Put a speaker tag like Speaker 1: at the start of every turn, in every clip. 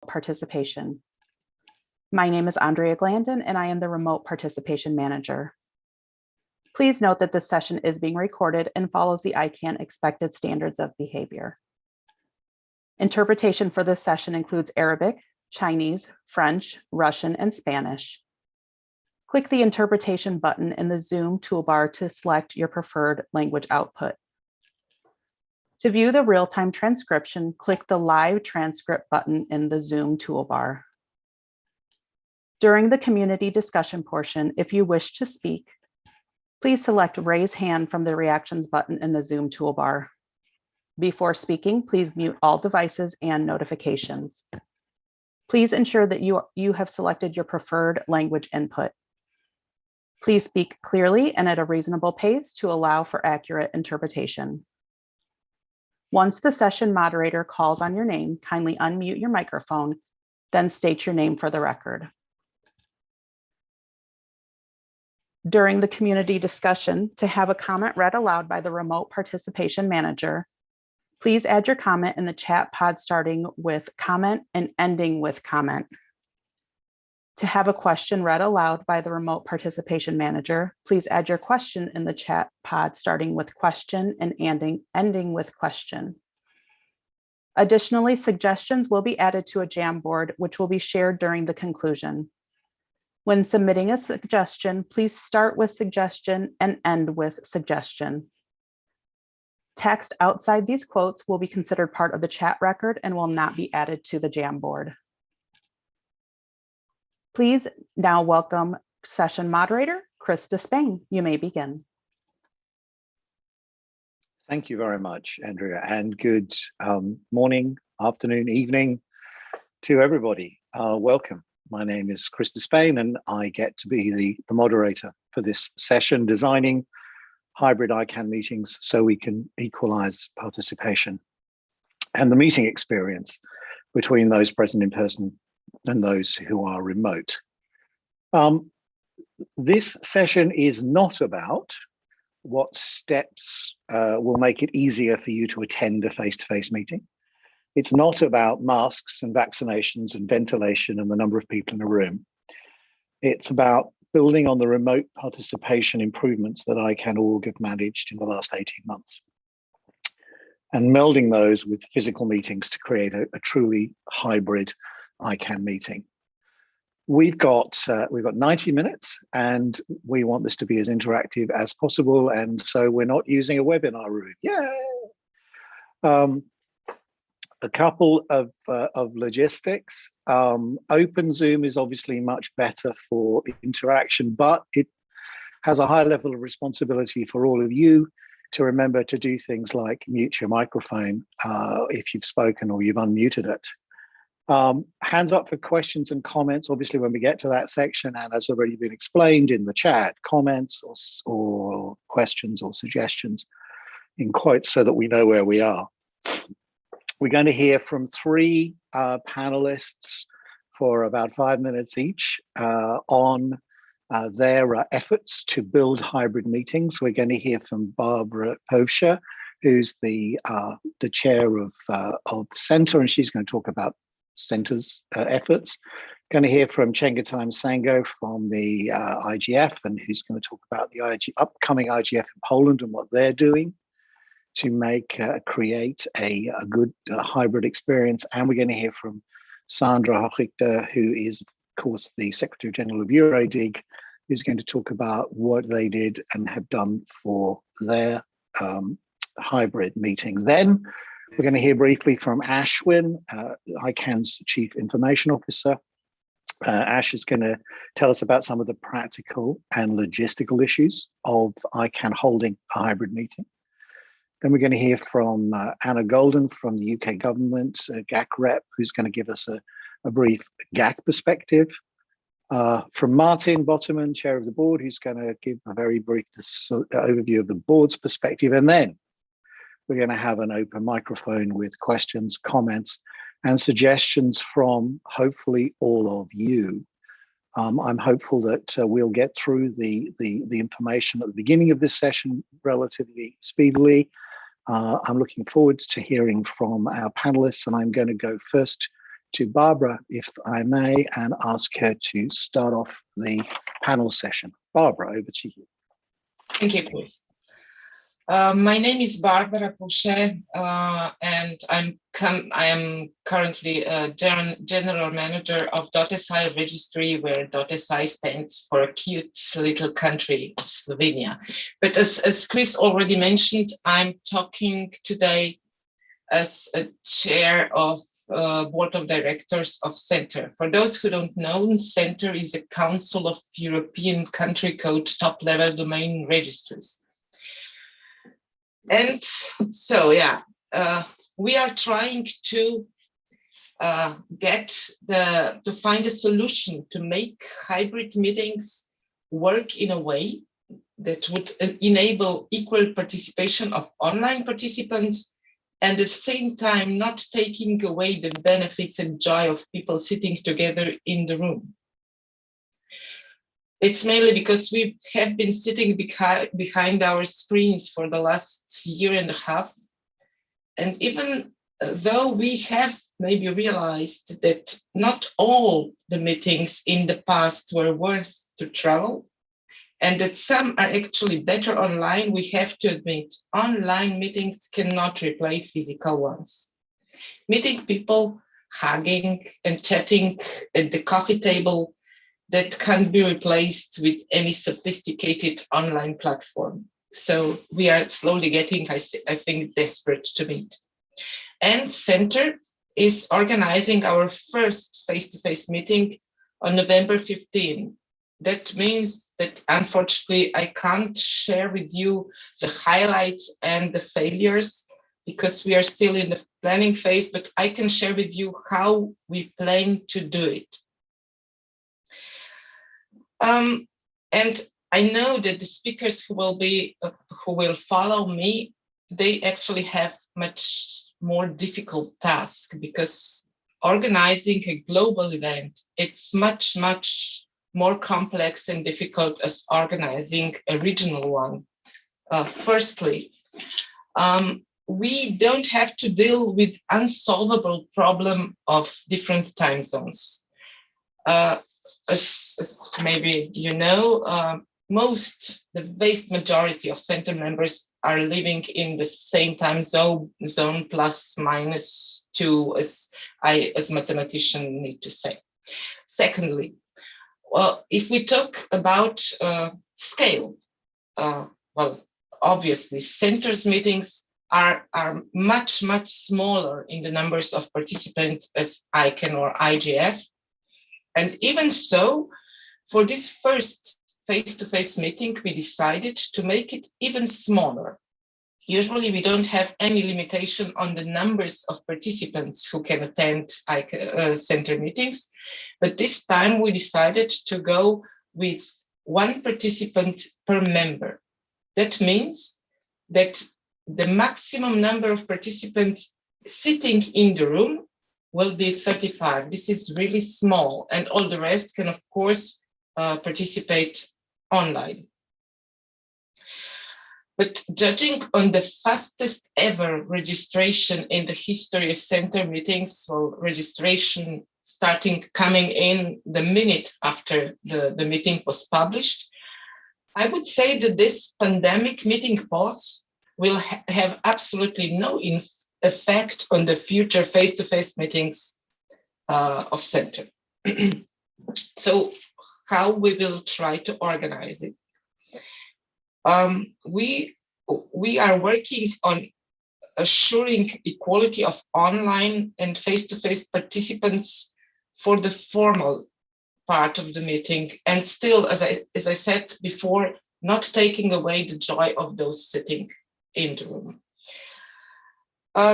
Speaker 1: participation. My name is Andrea Glandon, and I am the Remote Participation Manager. Please note that this session is being recorded and follows the ICANN expected standards of behavior. Interpretation for this session includes Arabic, Chinese, French, Russian, and Spanish. Click the interpretation button in the Zoom toolbar to select your preferred language output. To view the real-time transcription, click the live transcript button in the Zoom toolbar. During the community discussion portion, if you wish to speak, please select raise hand from the reactions button in the Zoom toolbar. Before speaking, please mute all devices and notifications. Please ensure that you have selected your preferred language input. Please speak clearly and at a reasonable pace to allow for accurate interpretation. Once the session moderator calls on your name, kindly unmute your microphone, then state your name for the record. During the community discussion, to have a comment read aloud by the Remote Participation Manager, please add your comment in the chat pod starting with comment and ending with comment. To have a question read aloud by the Remote Participation Manager, please add your question in the chat pod starting with question and ending with question. Additionally, suggestions will be added to a Jamboard, which will be shared during the conclusion. When submitting a suggestion, please start with suggestion and end with suggestion. Text outside these quotes will be considered part of the chat record and will not be added to the Jamboard. Please now welcome session moderator, Chris Despain. You may begin.
Speaker 2: Thank you very much, Andrea, and good morning, afternoon, evening to everybody. Welcome. My name is Chris Despain, and I get to be the moderator for this session, designing hybrid ICANN meetings so we can equalize participation and the meeting experience between those present in person and those who are remote. This session is not about what steps will make it easier for you to attend a face-to-face meeting. It's not about masks and vaccinations and ventilation and the number of people in a room. It's about building on the remote participation improvements that ICANN Org have managed in the last 18 months and melding those with physical meetings to create a truly hybrid ICANN meeting. We've got 90 minutes and we want this to be as interactive as possible, and so we're not using a webinar room. Yay! A couple of logistics. Open Zoom is obviously much better for interaction, but it has a high level of responsibility for all of you to remember to do things like mute your microphone if you've spoken or you've unmuted it. Hands up for questions and comments, obviously, when we get to that section, and as already been explained in the chat, comments or questions or suggestions in quotes so that we know where we are. We're going to hear from three panelists for about 5 minutes each on their efforts to build hybrid meetings. We're going to hear from Barbara Povscher, who's the chair of Center, and she's going to talk about Center's efforts. Going to hear from Chengetai Sango from the IGF, and who's going to talk about the upcoming IGF in Poland and what they're doing to create a good hybrid experience. And we're going to hear from Sandra Hochrichter, who is, of course, the Secretary General of EuroDig, who's going to talk about what they did and have done for their hybrid meetings. Then we're going to hear briefly from Ashwin, ICANN's Chief Information Officer. Ash is going to tell us about some of the practical and logistical issues of ICANN holding a hybrid meeting. Then we're going to hear from Anna Golden from the UK government, GAC rep, who's going to give us a brief GAC perspective. From Martin Botterman, chair of the board, who's going to give a very brief overview of the board's perspective. And then we're going to have an open microphone with questions, comments, and suggestions from hopefully all of you. I'm hopeful that we'll get through the information at the beginning of this session relatively speedily. I'm looking forward to hearing from our panelists, and I'm going to go first to Barbara, if I may, and ask her to start off the panel session. Barbara, over to you.
Speaker 3: Thank you, Chris. My name is Barbara Pouchet, and I am currently a general manager of .si registry, where .si stands for a cute little country of Slovenia. But as Chris already mentioned, I'm talking today as a chair of board of directors of Centre. For those who don't know, Centre is a Council of European Country Code top-level domain registries. And so, yeah, we are trying to find a solution to make hybrid meetings work in a way that would enable equal participation of online participants, and at the same time not taking away the benefits and joy of people sitting together in the room. It's mainly because we have been sitting behind our screens for the last year and a half. And even though we have maybe realized that not all the meetings in the past were worth to travel, and that some are actually better online, we have to admit online meetings cannot replace physical ones. Meeting people, hugging and chatting at the coffee table, that can't be replaced with any sophisticated online platform. So we are slowly getting, I think, desperate to meet. And Centre is organizing our first face-to-face meeting on November 15. That means that unfortunately I can't share with you the highlights and the failures because we are still in the planning phase, but I can share with you how we plan to do it. And I know that the speakers who will follow me, they actually have much more difficult task, because organizing a global event, it's much more complex and difficult as organizing a regional one. Firstly, we don't have to deal with unsolvable problem of different time zones. As maybe you know, the vast majority of Centre members are living in the same time zone plus minus 2, as mathematician need to say. Secondly, well, if we talk about scale, well, obviously Centre's meetings are much smaller in the numbers of participants as ICANN or IGF. And even so, for this first face-to-face meeting, we decided to make it even smaller. Usually we don't have any limitation on the numbers of participants who can attend Centre meetings, but this time we decided to go with 1 participant per member. That means that the maximum number of participants sitting in the room will be 35. This is really small, and all the rest can, of course, participate online. But judging on the fastest ever registration in the history of Centre meetings, so registration coming in the minute after the meeting was published, I would say that this pandemic meeting pause will have absolutely no effect on the future face-to-face meetings of Centre. So how we will try to organize it? We are working on assuring equality of online and face-to-face participants for the formal part of the meeting, and still, as I said before, not taking away the joy of those sitting in the room.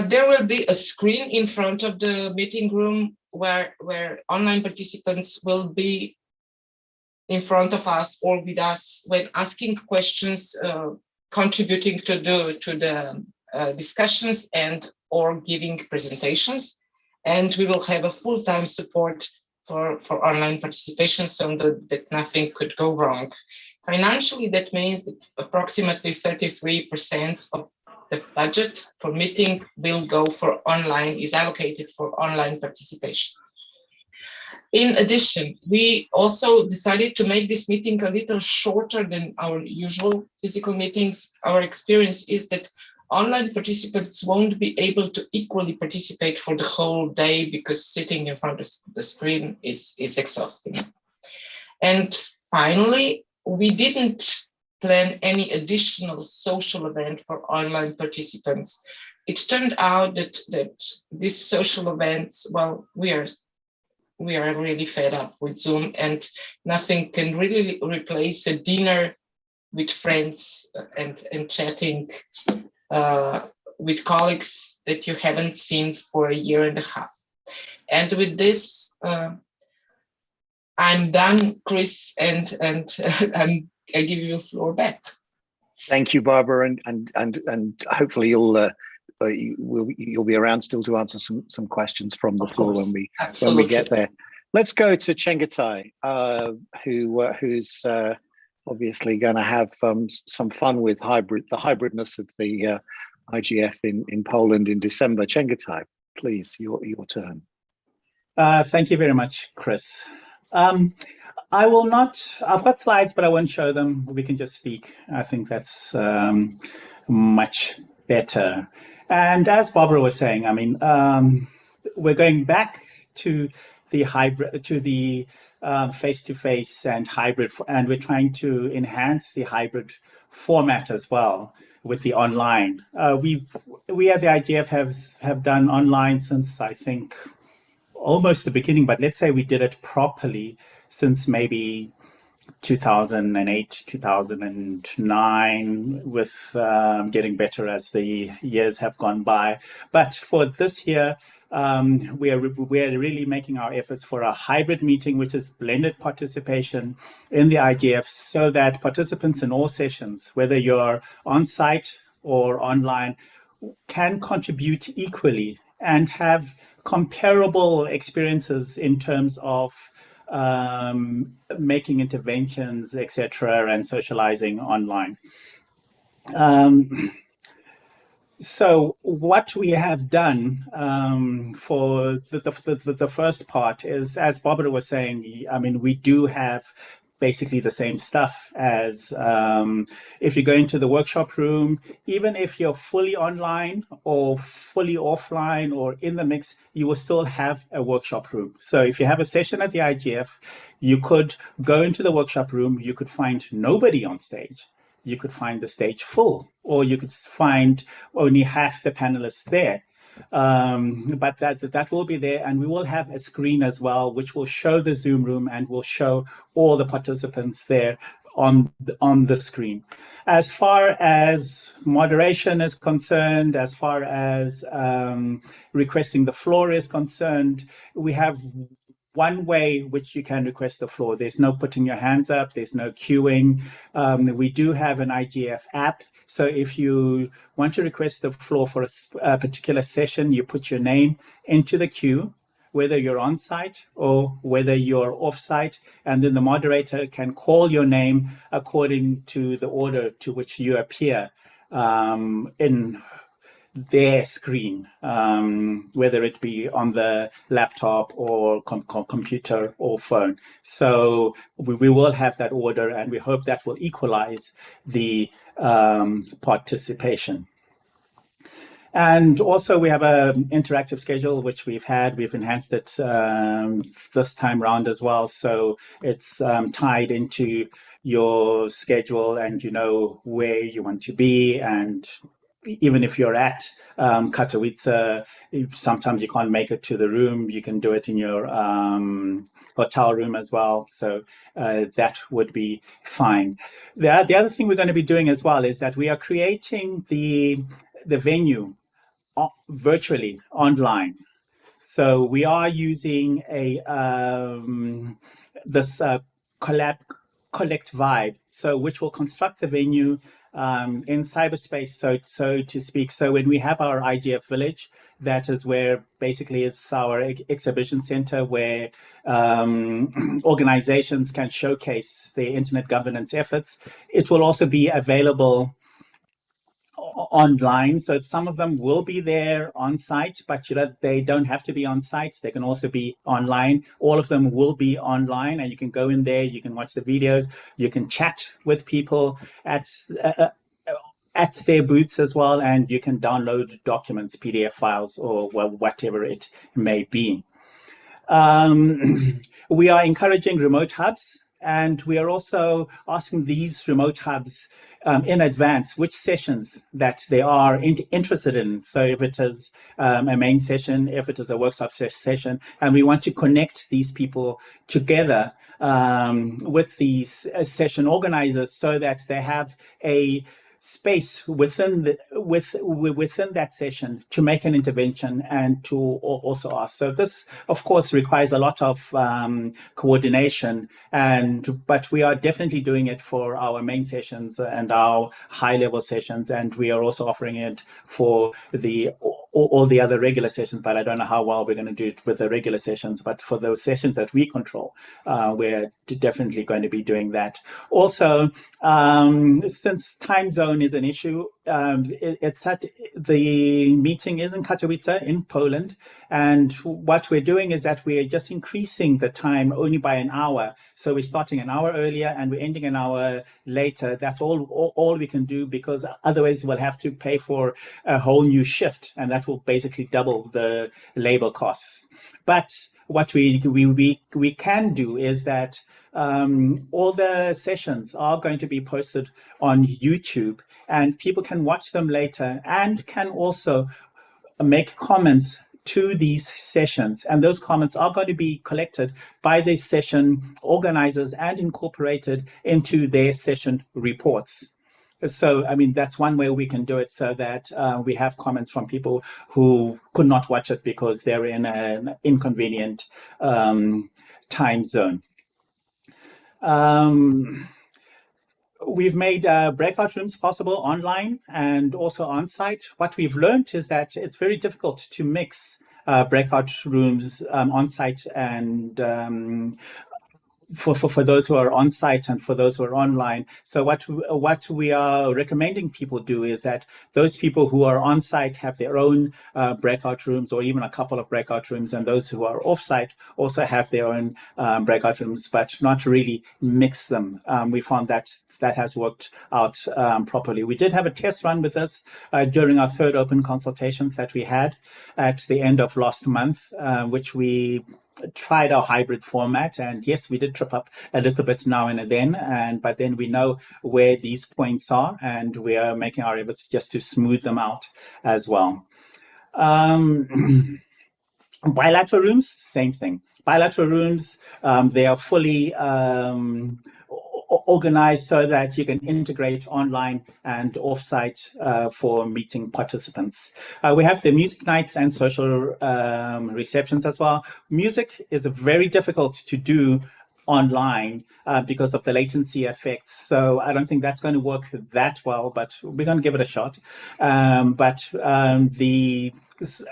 Speaker 3: There will be a screen in front of the meeting room where online participants will be in front of us or with us when asking questions, contributing to the discussions and or giving presentations. And we will have a full-time support for online participation so that nothing could go wrong. Financially, that means that approximately 33% of the budget for meeting will go for online, is allocated for online participation. In addition, we also decided to make this meeting a little shorter than our usual physical meetings. Our experience is that online participants won't be able to equally participate for the whole day because sitting in front of the screen is exhausting. And finally, we didn't plan any additional social event for online participants. It turned out that these social events, well, we are really fed up with Zoom, and nothing can really replace a dinner with friends and chatting with colleagues that you haven't seen for a year and a half. And with this, I'm done, Chris, and I give you the floor back.
Speaker 2: Thank you, Barbara, and hopefully you'll be around still to answer some questions from the floor when we get there. Let's go to Chengetai, who's obviously going to have some fun with the hybridness of the IGF in Poland in December. Chengetai, please, your turn.
Speaker 4: Thank you very much, Chris. I will not, I've got slides, but I won't show them. We can just speak. I think that's much better. And as Barbara was saying, I mean, we're going back to the hybrid, to the face-to-face and hybrid, and we're trying to enhance the hybrid format as well with the online. We at the IGF have done online since, I think, almost the beginning, but let's say we did it properly since maybe 2008, 2009, with getting better as the years have gone by. But for this year, we are really making our efforts for a hybrid meeting, which is blended participation in the IGF, so that participants in all sessions, whether you're on site or online, can contribute equally and have comparable experiences in terms of making interventions, etc., and socializing online. So what we have done for the first part is, as Barbara was saying, I mean, we do have basically the same stuff as if you go into the workshop room. Even if you're fully online or fully offline or in the mix, you will still have a workshop room. So if you have a session at the IGF, you could go into the workshop room, you could find nobody on stage. You could find the stage full, or you could find only half the panelists there. But that will be there, and we will have a screen as well, which will show the Zoom room and will show all the participants there on the screen. As far as moderation is concerned, as far as requesting the floor is concerned, we have one way which you can request the floor. There's no putting your hands up, there's no queuing. We do have an IGF app. So if you want to request the floor for a particular session, you put your name into the queue, whether you're on site or whether you're off site, and then the moderator can call your name according to the order to which you appear in their screen, whether it be on the laptop or computer or phone. So we will have that order, and we hope that will equalize the participation. And also we have an interactive schedule, which we've enhanced it this time round as well. So it's tied into your schedule, and you know where you want to be. And even if you're at Katowice, sometimes you can't make it to the room, you can do it in your hotel room as well. So that would be fine. The other thing we're going to be doing as well is that we are creating the venue virtually online. So we are using this collect vibe, so which will construct the venue in cyberspace, so to speak. So when we have our IGF village, that is where basically it's our exhibition center where organizations can showcase their internet governance efforts. It will also be available online. So some of them will be there on site, but they don't have to be on site. They can also be online. All of them will be online, and you can go in there, you can watch the videos, you can chat with people at their booths as well, and you can download documents, PDF files, or whatever it may be. We are encouraging remote hubs, and we are also asking these remote hubs in advance which sessions that they are interested in. So if it is a main session, if it is a workshop session, and we want to connect these people together with these session organizers so that they have a space within that session to make an intervention and to also ask. So this, of course, requires a lot of coordination, but we are definitely doing it for our main sessions and our high-level sessions, and we are also offering it for all the other regular sessions, but I don't know how well we're going to do it with the regular sessions. But for those sessions that we control, we're definitely going to be doing that. Also, since time zone is an issue, it's at the meeting is in Katowice in Poland, and what we're doing is that we're just increasing the time only by an hour. So we're starting an hour earlier and we're ending an hour later. That's all we can do, because otherwise we'll have to pay for a whole new shift, and that will basically double the labor costs. But what we can do is that all the sessions are going to be posted on YouTube, and people can watch them later and can also make comments to these sessions, and those comments are going to be collected by the session organizers and incorporated into their session reports. So, I mean, that's one way we can do it, so that we have comments from people who could not watch it because they're in an inconvenient time zone. We've made breakout rooms possible online and also on site. What we've learned is that it's very difficult to mix breakout rooms on site and for those who are on site and for those who are online. So what we are recommending people do is that those people who are on site have their own breakout rooms, or even a couple of breakout rooms, and those who are off site also have their own breakout rooms, but not really mix them. We found that has worked out properly. We did have a test run with this during our third open consultations that we had at the end of last month, which we tried our hybrid format, and yes, we did trip up a little bit now and then, but then we know where these points are, and we are making our efforts just to smooth them out as well. Bilateral rooms, same thing. Bilateral rooms, they are fully organized so that you can integrate online and offsite for meeting participants. We have the music nights and social receptions as well. Music is very difficult to do online because of the latency effects. So I don't think that's going to work that well, but we're going to give it a shot. But the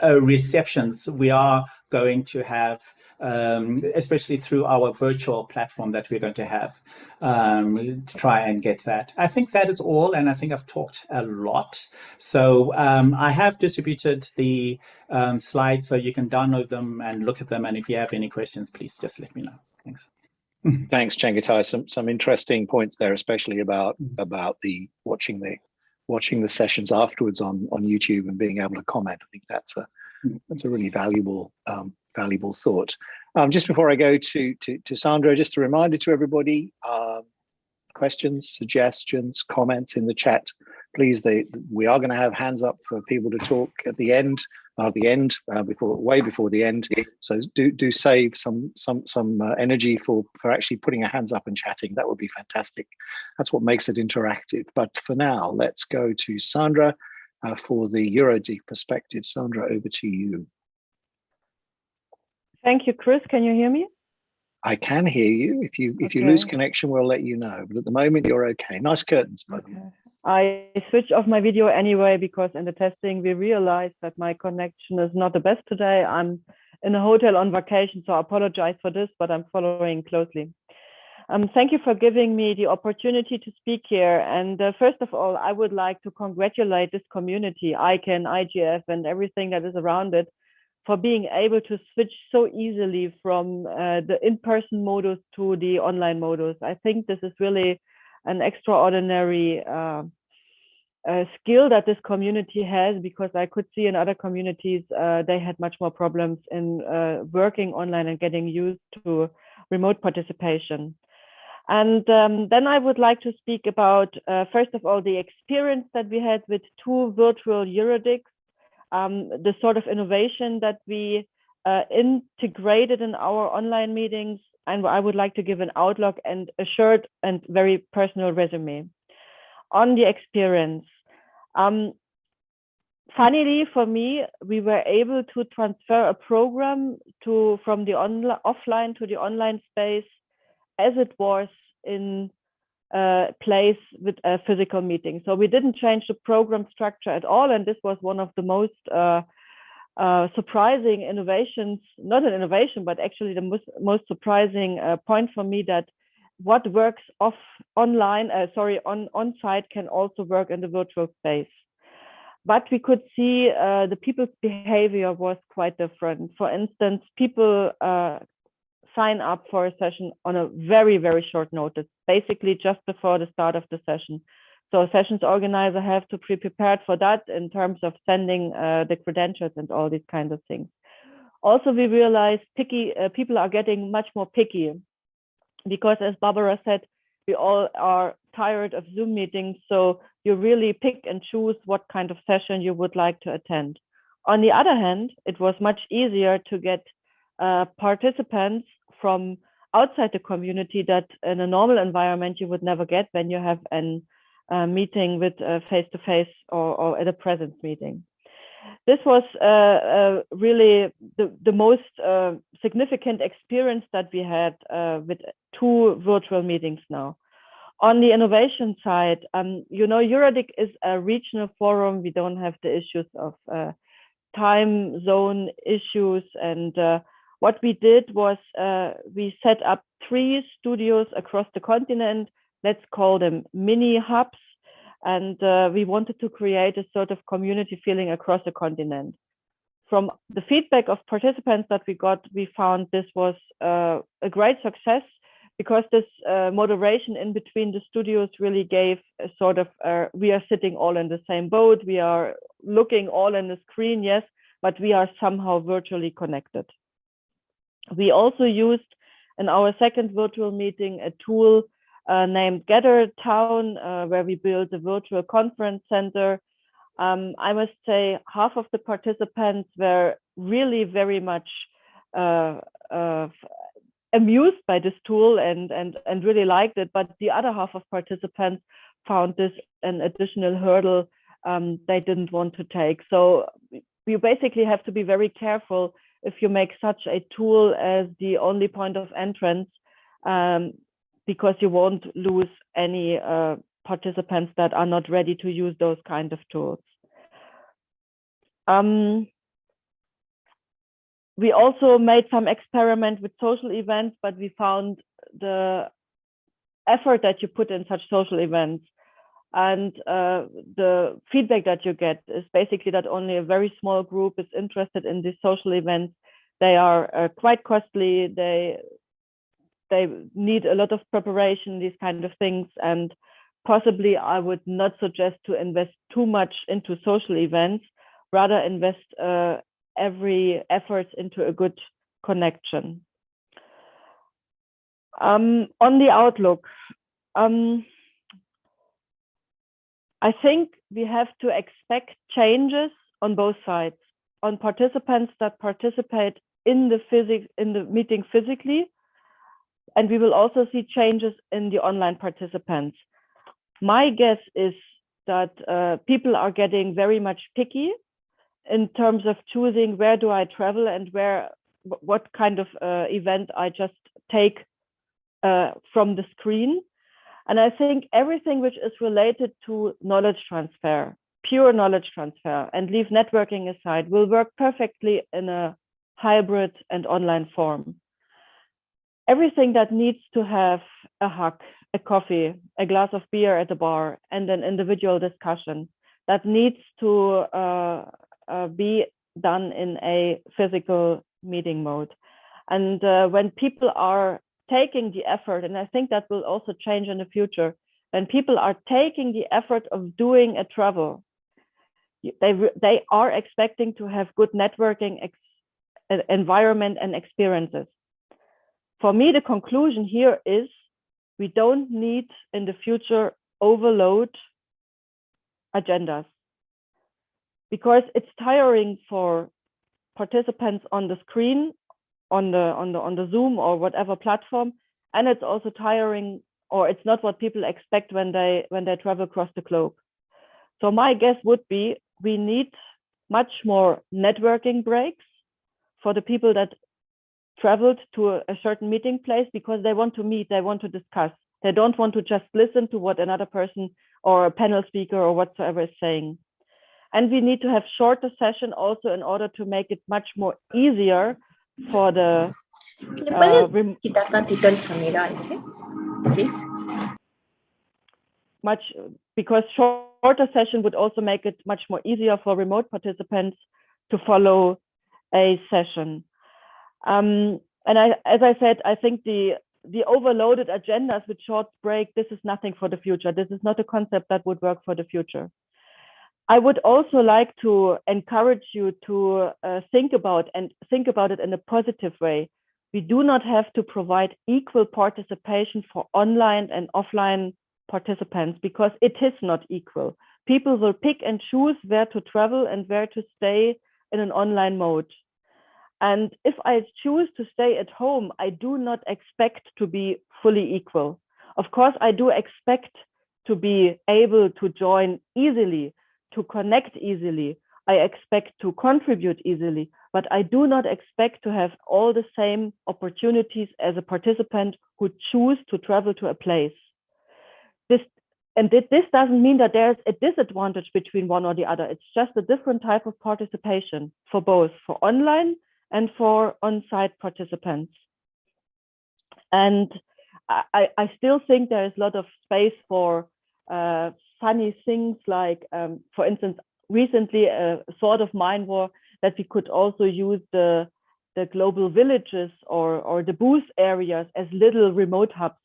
Speaker 4: receptions we are going to have, especially through our virtual platform that we're going to have, to try and get that. I think that is all, and I think I've talked a lot. So I have distributed the slides so you can download them and look at them, and if you have any questions, please just let me know. Thanks.
Speaker 2: Thanks, Chengetai. Some interesting points there, especially about the watching the sessions afterwards on YouTube and being able to comment. I think that's a really valuable thought. Just before I go to Sandra, just a reminder to everybody: questions, suggestions, comments in the chat, please. We are going to have hands up for people to talk at the end. Way before the end. So do save some energy for actually putting your hands up and chatting. That would be fantastic. That's what makes it interactive. But for now, let's go to Sandra for the EuroDig perspective. Sandra, over to you.
Speaker 5: Thank you, Chris. Can you hear me?
Speaker 2: I can hear you. If you lose connection, we'll let you know. But at the moment, you're okay. Nice curtains, by the way.
Speaker 5: I switched off my video anyway because in the testing we realized that my connection is not the best today. I'm in a hotel on vacation, so I apologize for this, but I'm following closely. Thank you for giving me the opportunity to speak here. And first of all, I would like to congratulate this community, ICANN, IGF, and everything that is around it, for being able to switch so easily from the in-person modus to the online modus. I think this is really an extraordinary skill that this community has, because I could see in other communities they had much more problems in working online and getting used to remote participation. And then I would like to speak about, first of all, the experience that we had with 2 virtual Eurodics, the sort of innovation that we integrated in our online meetings, and I would like to give an outlook and a short and very personal resume on the experience. Funnily for me, we were able to transfer a program from the offline to the online space as it was in place with a physical meeting. So we didn't change the program structure at all. And this was one of the most surprising innovations, not an innovation, but actually the most surprising point for me, that what works on-site can also work in the virtual space. But we could see the people's behavior was quite different. For instance, people sign up for a session on a very, very short notice, basically just before the start of the session. So a sessions organizer have to be prepared for that in terms of sending the credentials and all these kinds of things. Also, we realized people are getting much more picky, because as Barbara said, we all are tired of Zoom meetings. So you really pick and choose what kind of session you would like to attend. On the other hand, it was much easier to get participants from outside the community that in a normal environment you would never get when you have a meeting with face-to-face or at a presence meeting. This was really the most significant experience that we had with 2 virtual meetings now. On the innovation side, you know, Eurodic is a regional forum. We don't have the issues of time zone issues. And what we did was we set up 3 studios across the continent. Let's call them mini hubs. And we wanted to create a sort of community feeling across the continent. From the feedback of participants that we got, we found this was a great success, because this moderation in between the studios really gave a sort of, we are sitting all in the same boat, we are looking all in the screen, yes, but we are somehow virtually connected. We also used in our second virtual meeting a tool named Gather Town, where we built a virtual conference center. I must say half of the participants were really very much amused by this tool and really liked it, but the other half of participants found this an additional hurdle they didn't want to take. So you basically have to be very careful if you make such a tool as the only point of entrance, because you won't lose any participants that are not ready to use those kind of tools. We also made some experiment with social events, but we found the effort that you put in such social events and the feedback that you get is basically that only a very small group is interested in these social events. They are quite costly. They need a lot of preparation, these kind of things. And possibly I would not suggest to invest too much into social events, rather invest every effort into a good connection. On the outlook, I think we have to expect changes on both sides, on participants that participate in the meeting physically, and we will also see changes in the online participants. My guess is that people are getting very much picky in terms of choosing where do I travel and what kind of event I just take from the screen. And I think everything which is related to knowledge transfer, pure knowledge transfer, and leave networking aside, will work perfectly in a hybrid and online form. Everything that needs to have a hug, a coffee, a glass of beer at the bar, and an individual discussion that needs to be done in a physical meeting mode. And when people are taking the effort, and I think that will also change in the future, when people are taking the effort of doing a travel, they are expecting to have good networking environment and experiences. For me, the conclusion here is we don't need in the future overload agendas, because it's tiring for participants on the screen, on the Zoom or whatever platform, and it's also tiring, or it's not what people expect when they travel across the globe. So my guess would be we need much more networking breaks for the people that traveled to a certain meeting place, because they want to meet, they want to discuss. They don't want to just listen to what another person or a panel speaker or whatsoever is saying. And we need to have shorter session also in order to make it much more easier for the because shorter session would also make it much more easier for remote participants to follow a session. And as I said, I think the overloaded agendas with short break, this is nothing for the future. This is not a concept that would work for the future. I would also like to encourage you to think about it in a positive way. We do not have to provide equal participation for online and offline participants, because it is not equal. People will pick and choose where to travel and where to stay in an online mode. And if I choose to stay at home, I do not expect to be fully equal. Of course, I do expect to be able to join easily, to connect easily. I expect to contribute easily, but I do not expect to have all the same opportunities as a participant who choose to travel to a place. This doesn't mean that there's a disadvantage between one or the other. It's just a different type of participation for both, for online and for on-site participants. And I still think there is a lot of space for funny things like, for instance, recently a thought of mine was that we could also use the global villages or the booth areas as little remote hubs.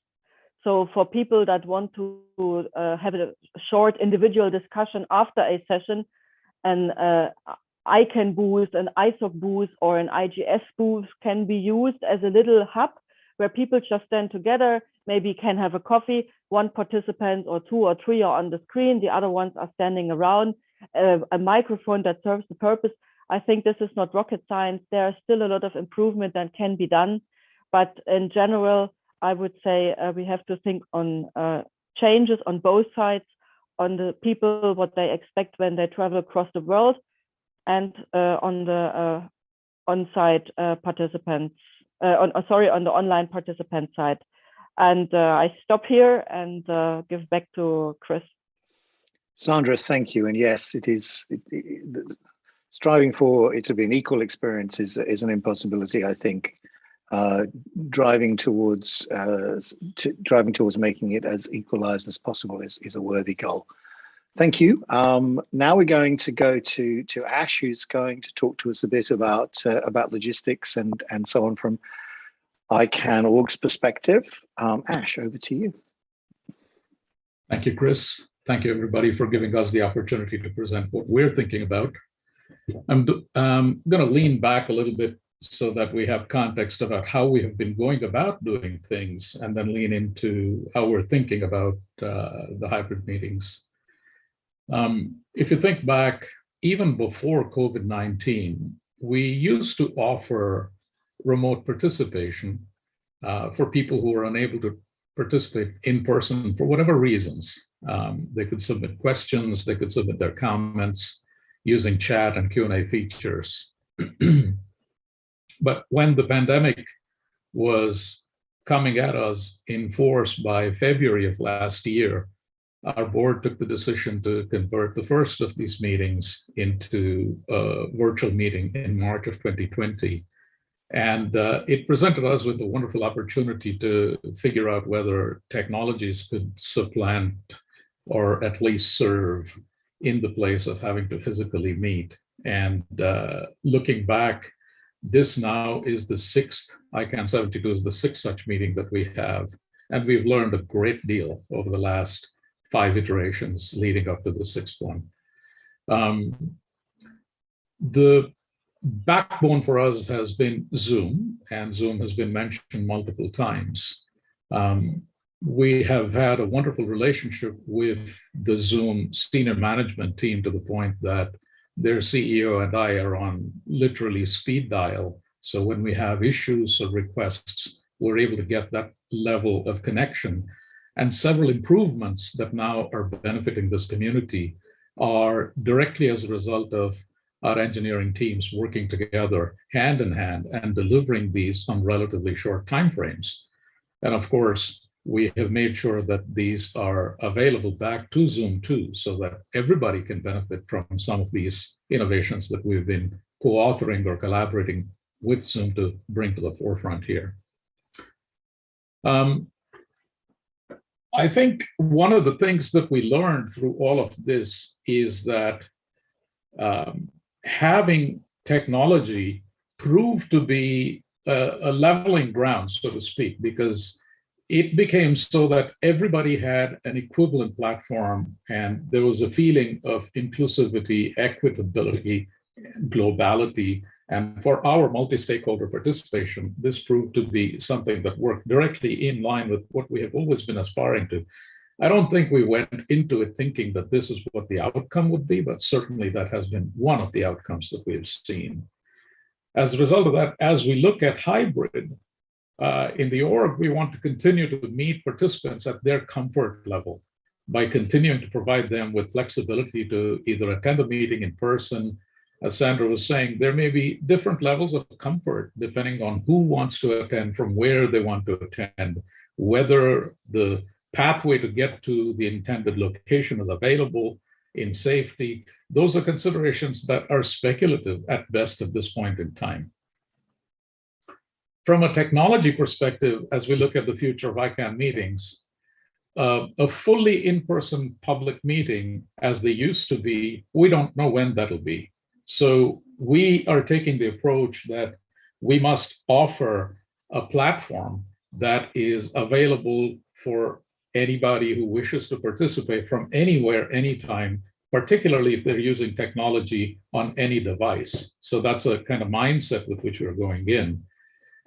Speaker 5: So for people that want to have a short individual discussion after a session, an ICANN booth, an ISOC booth, or an IGS booth can be used as a little hub where people just stand together, maybe can have a coffee. One participant or two or three are on the screen, the other ones are standing around, a microphone that serves the purpose. I think this is not rocket science. There is still a lot of improvement that can be done. But in general, I would say we have to think on changes on both sides, on the people, what they expect when they travel across the world, and on the on-site participants, on the online participant side. And I stop here and give back to Chris.
Speaker 2: Sandra, thank you. And yes, it is striving for it to be an equal experience is an impossibility, I think. Driving towards making it as equalized as possible is a worthy goal. Thank you. Now we're going to go to Ash, who's going to talk to us a bit about logistics and so on from ICANN.org's perspective. Ash, over to you.
Speaker 6: Thank you, Chris. Thank you, everybody, for giving us the opportunity to present what we're thinking about. I'm going to lean back a little bit so that we have context about how we have been going about doing things, and then lean into how we're thinking about the hybrid meetings. If you think back, even before COVID-19, we used to offer remote participation for people who were unable to participate in person for whatever reasons. They could submit questions, they could submit their comments using chat and Q&A features. But when the pandemic was coming at us in force by February of last year, our board took the decision to convert the first of these meetings into a virtual meeting in March of 2020. And it presented us with a wonderful opportunity to figure out whether technologies could supplant or at least serve in the place of having to physically meet. And looking back, this now is the sixth, ICANN 72 is the sixth such meeting that we have. And we've learned a great deal over the last 5 iterations leading up to the sixth one. The backbone for us has been Zoom, and Zoom has been mentioned multiple times. We have had a wonderful relationship with the Zoom senior management team to the point that their CEO and I are on literally speed dial. So when we have issues or requests, we're able to get that level of connection. And several improvements that now are benefiting this community are directly as a result of our engineering teams working together hand in hand and delivering these on relatively short timeframes. And of course, we have made sure that these are available back to Zoom too, so that everybody can benefit from some of these innovations that we've been co-authoring or collaborating with Zoom to bring to the forefront here. I think one of the things that we learned through all of this is that having technology proved to be a leveling ground, so to speak, because it became so that everybody had an equivalent platform and there was a feeling of inclusivity, equitability, globality. And for our multi-stakeholder participation, this proved to be something that worked directly in line with what we have always been aspiring to. I don't think we went into it thinking that this is what the outcome would be, but certainly that has been one of the outcomes that we've seen. As a result of that, as we look at hybrid, in the org, we want to continue to meet participants at their comfort level by continuing to provide them with flexibility to either attend a meeting in person. As Sandra was saying, there may be different levels of comfort depending on who wants to attend, from where they want to attend, whether the pathway to get to the intended location is available in safety. Those are considerations that are speculative at best at this point in time. From a technology perspective, as we look at the future of ICANN meetings, a fully in-person public meeting, as they used to be, we don't know when that'll be. So we are taking the approach that we must offer a platform that is available for anybody who wishes to participate from anywhere, anytime, particularly if they're using technology on any device. So that's a kind of mindset with which we're going in.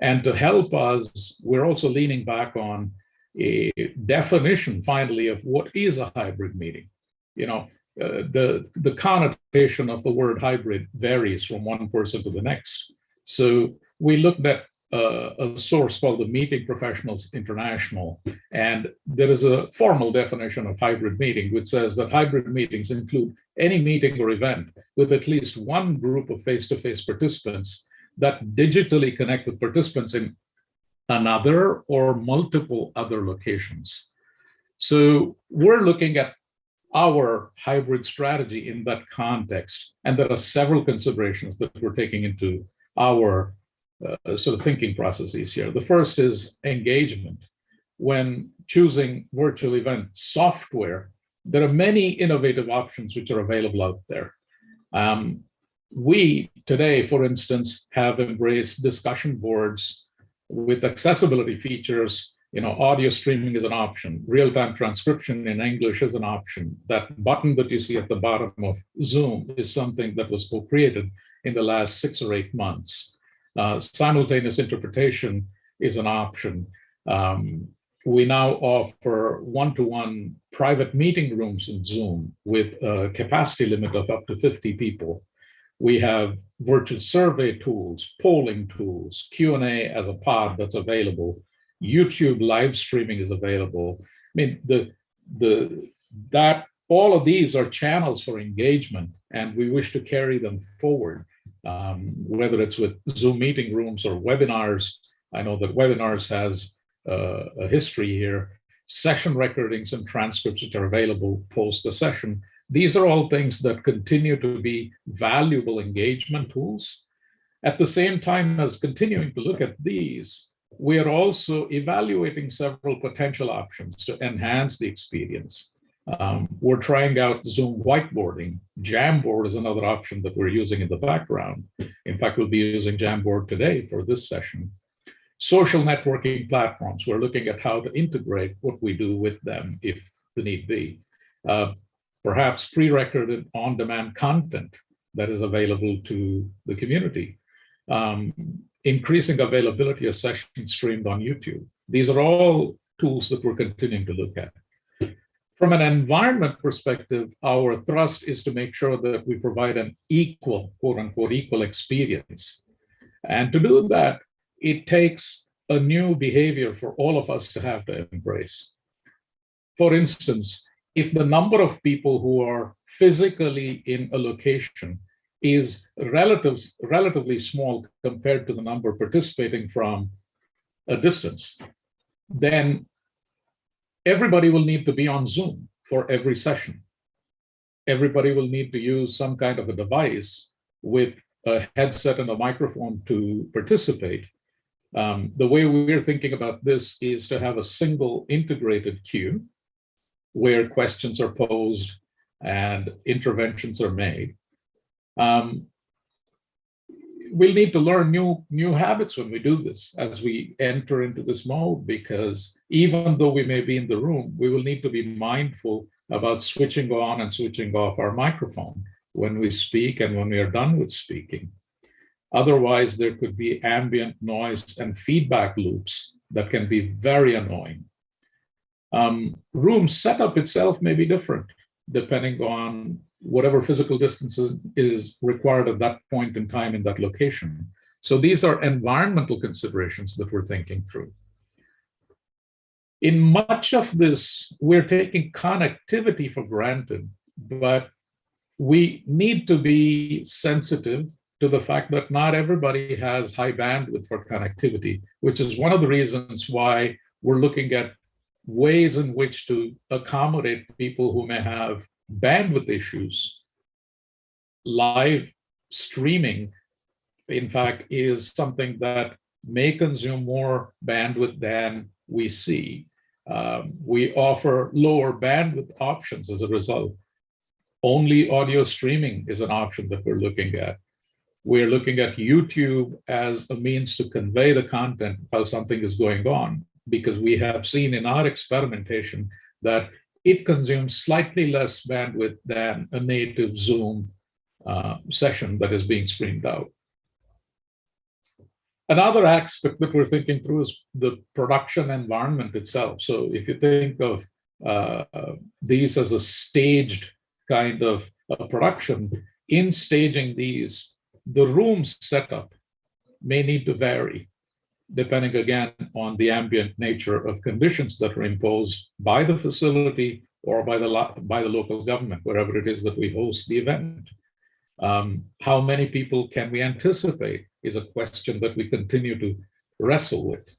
Speaker 6: And to help us, we're also leaning back on a definition, finally, of what is a hybrid meeting. You know, the connotation of the word hybrid varies from one person to the next. So we looked at a source called the Meeting Professionals International, and there is a formal definition of hybrid meeting, which says that hybrid meetings include any meeting or event with at least one group of face-to-face participants that digitally connect with participants in another or multiple other locations. So we're looking at our hybrid strategy in that context, and there are several considerations that we're taking into our sort of thinking processes here. The first is engagement. When choosing virtual event software, there are many innovative options which are available out there. We today, for instance, have embraced discussion boards with accessibility features. You know, audio streaming is an option. Real-time transcription in English is an option. That button that you see at the bottom of Zoom is something that was co-created in the last 6 or 8 months. Simultaneous interpretation is an option. We now offer one-to-one private meeting rooms in Zoom with a capacity limit of up to 50 people. We have virtual survey tools, polling tools, Q&A as a pod that's available. YouTube live streaming is available. I mean, all of these are channels for engagement, and we wish to carry them forward, whether it's with Zoom meeting rooms or webinars. I know that webinars has a history here. Session recordings and transcripts which are available post the session. These are all things that continue to be valuable engagement tools. At the same time as continuing to look at these, we are also evaluating several potential options to enhance the experience. We're trying out Zoom whiteboarding. Jamboard is another option that we're using in the background. In fact, we'll be using Jamboard today for this session. Social networking platforms, we're looking at how to integrate what we do with them if the need be. Perhaps pre-recorded on-demand content that is available to the community. Increasing availability of sessions streamed on YouTube. These are all tools that we're continuing to look at. From an environment perspective, our thrust is to make sure that we provide an equal, quote unquote, equal experience. And to do that, it takes a new behavior for all of us to have to embrace. For instance, if the number of people who are physically in a location is relatively small compared to the number participating from a distance, then everybody will need to be on Zoom for every session. Everybody will need to use some kind of a device with a headset and a microphone to participate. The way we're thinking about this is to have a single integrated queue where questions are posed and interventions are made. We'll need to learn new habits when we do this as we enter into this mode, because even though we may be in the room, we will need to be mindful about switching on and switching off our microphone when we speak and when we are done with speaking. Otherwise, there could be ambient noise and feedback loops that can be very annoying. Room setup itself may be different depending on whatever physical distance is required at that point in time in that location. So these are environmental considerations that we're thinking through. In much of this, we're taking connectivity for granted, but we need to be sensitive to the fact that not everybody has high bandwidth for connectivity, which is one of the reasons why we're looking at ways in which to accommodate people who may have bandwidth issues. Live streaming, in fact, is something that may consume more bandwidth than we see. We offer lower bandwidth options as a result. Only audio streaming is an option that we're looking at. We're looking at YouTube as a means to convey the content while something is going on, because we have seen in our experimentation that it consumes slightly less bandwidth than a native Zoom session that is being streamed out. Another aspect that we're thinking through is the production environment itself. So if you think of these as a staged kind of production, in staging these, the room setup may need to vary, depending again on the ambient nature of conditions that are imposed by the facility or by the local government, wherever it is that we host the event. How many people can we anticipate is a question that we continue to wrestle with.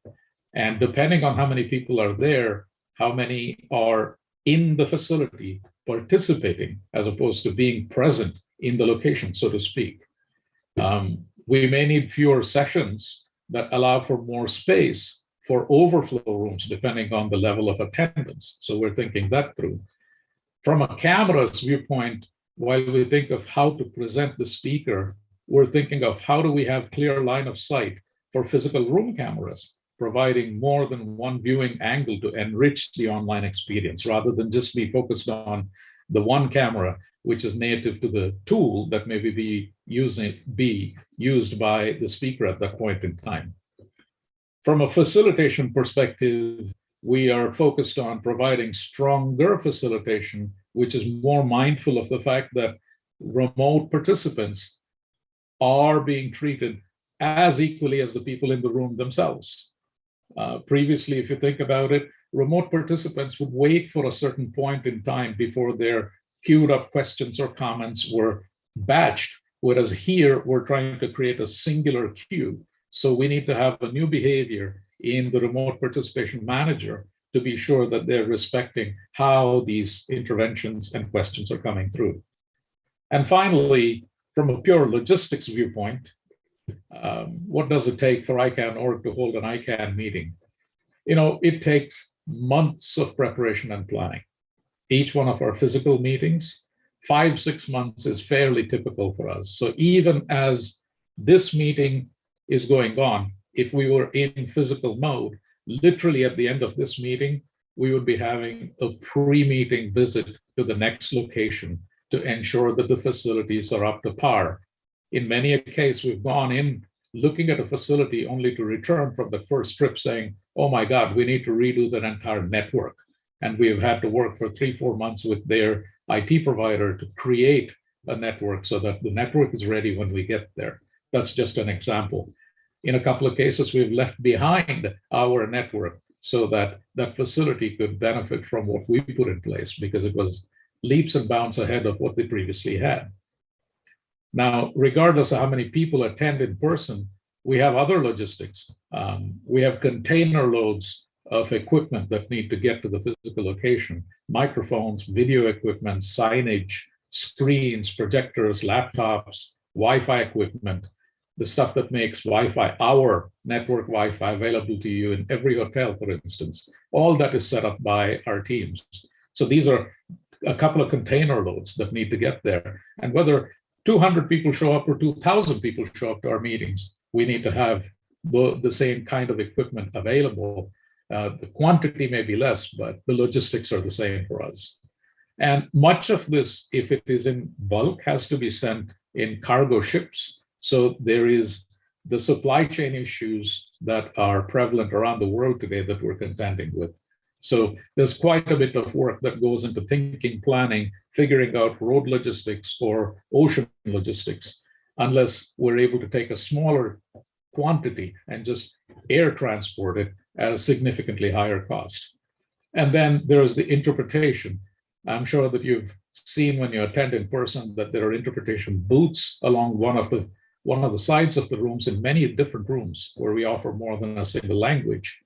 Speaker 6: And depending on how many people are there, how many are in the facility participating as opposed to being present in the location, so to speak. We may need fewer sessions that allow for more space for overflow rooms, depending on the level of attendance. So we're thinking that through. From a camera's viewpoint, while we think of how to present the speaker, we're thinking of how do we have clear line of sight for physical room cameras, providing more than one viewing angle to enrich the online experience, rather than just be focused on the one camera, which is native to the tool that maybe be used by the speaker at that point in time. From a facilitation perspective, we are focused on providing stronger facilitation, which is more mindful of the fact that remote participants are being treated as equally as the people in the room themselves. Previously, if you think about it, remote participants would wait for a certain point in time before their queued up questions or comments were batched, whereas here we're trying to create a singular queue. So we need to have a new behavior in the remote participation manager to be sure that they're respecting how these interventions and questions are coming through. And finally, from a pure logistics viewpoint, what does it take for ICANN.org to hold an ICANN meeting? You know, it takes months of preparation and planning. Each one of our physical meetings, 5-6 months is fairly typical for us. So even as this meeting is going on, if we were in physical mode, literally at the end of this meeting, we would be having a pre-meeting visit to the next location to ensure that the facilities are up to par. In many a case, we've gone in looking at a facility only to return from the first trip saying, oh my God, we need to redo that entire network. And we have had to work for 3-4 months with their IT provider to create a network so that the network is ready when we get there. That's just an example. In a couple of cases, we've left behind our network so that that facility could benefit from what we put in place because it was leaps and bounds ahead of what they previously had. Now, regardless of how many people attend in person, we have other logistics. We have container loads of equipment that need to get to the physical location: microphones, video equipment, signage, screens, projectors, laptops, Wi-Fi equipment, the stuff that makes Wi-Fi, our network Wi-Fi, available to you in every hotel, for instance. All that is set up by our teams. So these are a couple of container loads that need to get there. And whether 200 people show up or 2,000 people show up to our meetings, we need to have the same kind of equipment available. The quantity may be less, but the logistics are the same for us. And much of this, if it is in bulk, has to be sent in cargo ships. So there is the supply chain issues that are prevalent around the world today that we're contending with. So there's quite a bit of work that goes into thinking, planning, figuring out road logistics or ocean logistics, unless we're able to take a smaller quantity and just air transport it at a significantly higher cost. And then there's the interpretation. I'm sure that you've seen when you attend in person that there are interpretation booths along one of the sides of the rooms in many different rooms where we offer more than a single language.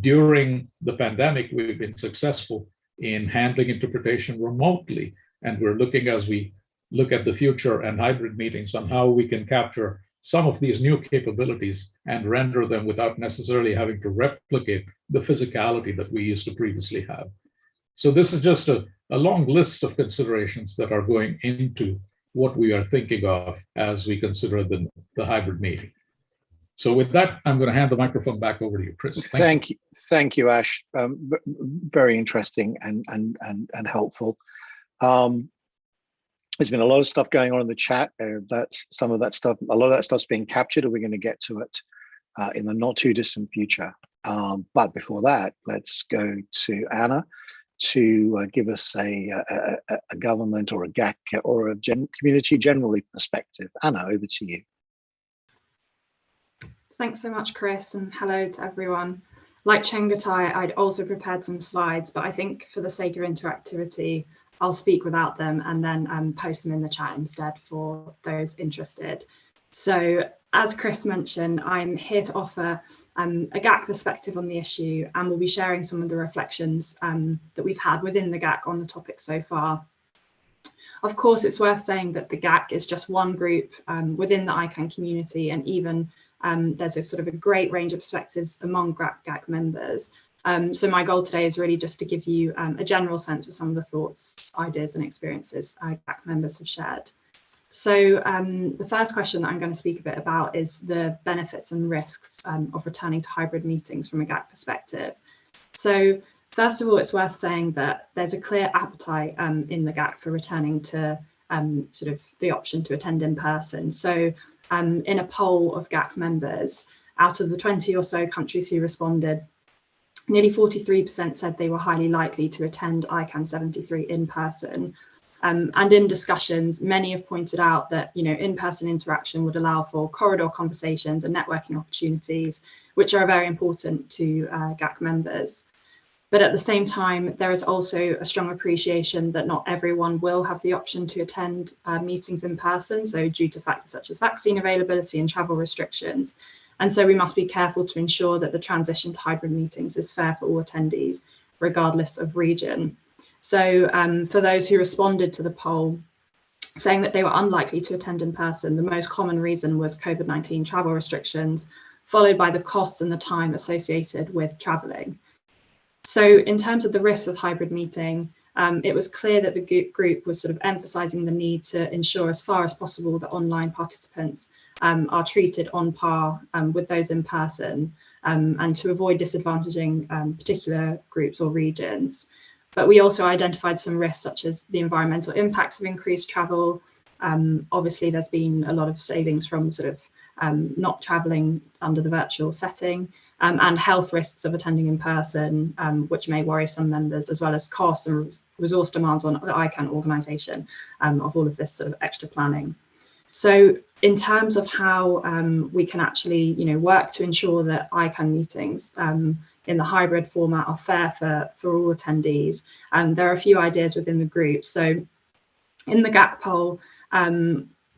Speaker 6: During the pandemic, we've been successful in handling interpretation remotely, and we're looking, as we look at the future and hybrid meetings, on how we can capture some of these new capabilities and render them without necessarily having to replicate the physicality that we used to previously have. So this is just a long list of considerations that are going into what we are thinking of as we consider the hybrid meeting. So with that, I'm going to hand the microphone back over to you, Chris.
Speaker 2: Thank you, Ash. Very interesting and helpful. There's been a lot of stuff going on in the chat. That's some of that stuff. A lot of that stuff's being captured, and we're going to get to it in the not too distant future. But before that, let's go to Anna to give us a government or a GAC or a community generally perspective. Anna, over to you.
Speaker 7: Thanks so much, Chris, and hello to everyone. Like Chengetai, I'd also prepared some slides, but I think for the sake of interactivity, I'll speak without them and then post them in the chat instead for those interested. So as Chris mentioned, I'm here to offer a GAC perspective on the issue, and we'll be sharing some of the reflections that we've had within the GAC on the topic so far. Of course, it's worth saying that the GAC is just one group within the ICANN community, and even there's a sort of a great range of perspectives among GAC members. So my goal today is really just to give you a general sense of some of the thoughts, ideas and experiences GAC members have shared. So the first question that I'm going to speak a bit about is the benefits and risks of returning to hybrid meetings from a GAC perspective. So first of all, it's worth saying that there's a clear appetite in the GAC for returning to sort of the option to attend in person. So in a poll of GAC members, out of the 20 or so countries who responded, nearly 43% said they were highly likely to attend ICANN 73 in person. And in discussions, many have pointed out that, you know, in-person interaction would allow for corridor conversations and networking opportunities, which are very important to GAC members. But at the same time, there is also a strong appreciation that not everyone will have the option to attend meetings in person, so due to factors such as vaccine availability and travel restrictions. And so we must be careful to ensure that the transition to hybrid meetings is fair for all attendees, regardless of region. So for those who responded to the poll, saying that they were unlikely to attend in person. The most common reason was COVID-19 travel restrictions, followed by the costs and the time associated with traveling. So in terms of the risks of hybrid meeting, it was clear that the group was sort of emphasising the need to ensure as far as possible that online participants are treated on par with those in person, and to avoid disadvantaging particular groups or regions. But we also identified some risks such as the environmental impacts of increased travel. Obviously, there's been a lot of savings from sort of not travelling under the virtual setting, and health risks of attending in person, which may worry some members, as well as costs and resource demands on the ICANN organisation of all of this sort of extra planning. So in terms of how we can actually, work to ensure that ICANN meetings in the hybrid format are fair for all attendees, there are a few ideas within the group. So in the GAC poll,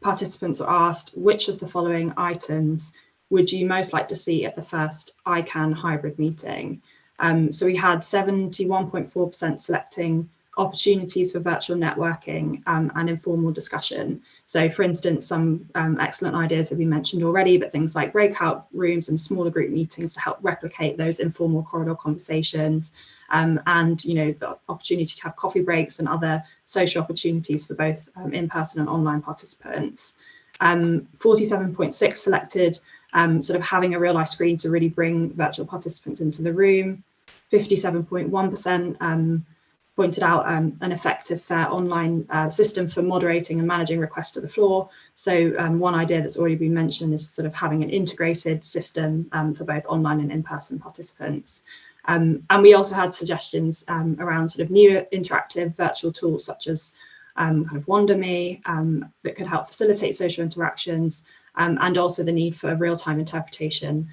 Speaker 7: participants were asked which of the following items would you most like to see at the first ICANN hybrid meeting. So we had 71.4% selecting opportunities for virtual networking and informal discussion. So for instance, some excellent ideas have been mentioned already, but things like breakout rooms and smaller group meetings to help replicate those informal corridor conversations, and the opportunity to have coffee breaks and other social opportunities for both in-person and online participants. 47.6 selected sort of having a real life screen to really bring virtual participants into the room. 57.1% pointed out an effective, fair online system for moderating and managing requests to the floor. So one idea that's already been mentioned is sort of having an integrated system for both online and in-person participants. And we also had suggestions around sort of new interactive virtual tools such as kind of WonderMe that could help facilitate social interactions, and also the need for real-time interpretation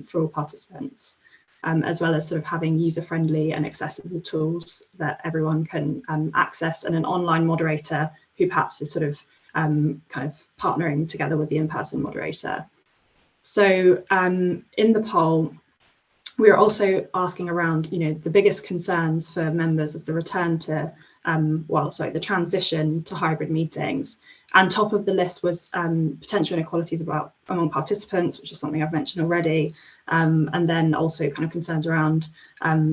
Speaker 7: for all participants, as well as sort of having user-friendly and accessible tools that everyone can access, and an online moderator who perhaps is sort of kind of partnering together with the in-person moderator. So in the poll, we are also asking around, the biggest concerns for members of the return to, the transition to hybrid meetings. And top of the list was potential inequalities among participants, which is something I've mentioned already. And then also kind of concerns around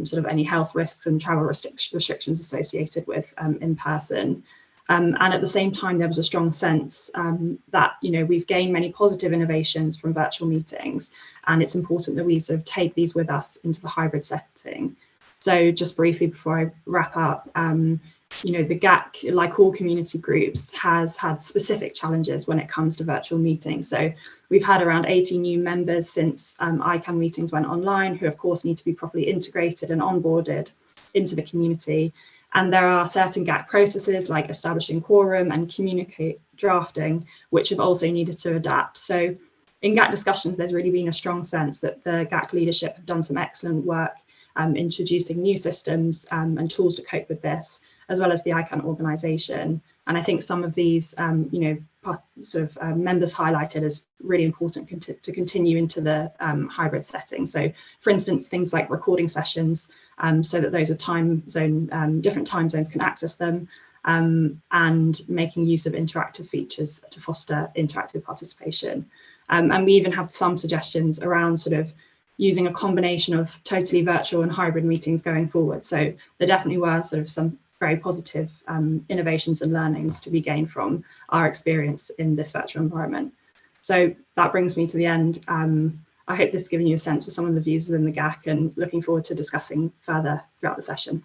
Speaker 7: sort of any health risks and travel restrictions associated with in-person. And at the same time, there was a strong sense that, we've gained many positive innovations from virtual meetings, and it's important that we sort of take these with us into the hybrid setting. So just briefly before I wrap up, the GAC, like all community groups, has had specific challenges when it comes to virtual meetings. So we've had around 80 new members since ICANN meetings went online, who of course need to be properly integrated and onboarded into the community. And there are certain GAC processes like establishing quorum and communicate drafting, which have also needed to adapt. So in GAC discussions, there's really been a strong sense that the GAC leadership have done some excellent work introducing new systems and tools to cope with this, as well as the ICANN organisation. And I think some of these, members highlighted as really important to continue into the hybrid setting. So, for instance, things like recording sessions, so that those are different time zones can access them, and making use of interactive features to foster interactive participation. And we even have some suggestions around sort of using a combination of totally virtual and hybrid meetings going forward. So there definitely were sort of some very positive innovations and learnings to be gained from our experience in this virtual environment. So that brings me to the end. I hope this has given you a sense for some of the views within the GAC, and looking forward to discussing further throughout the session.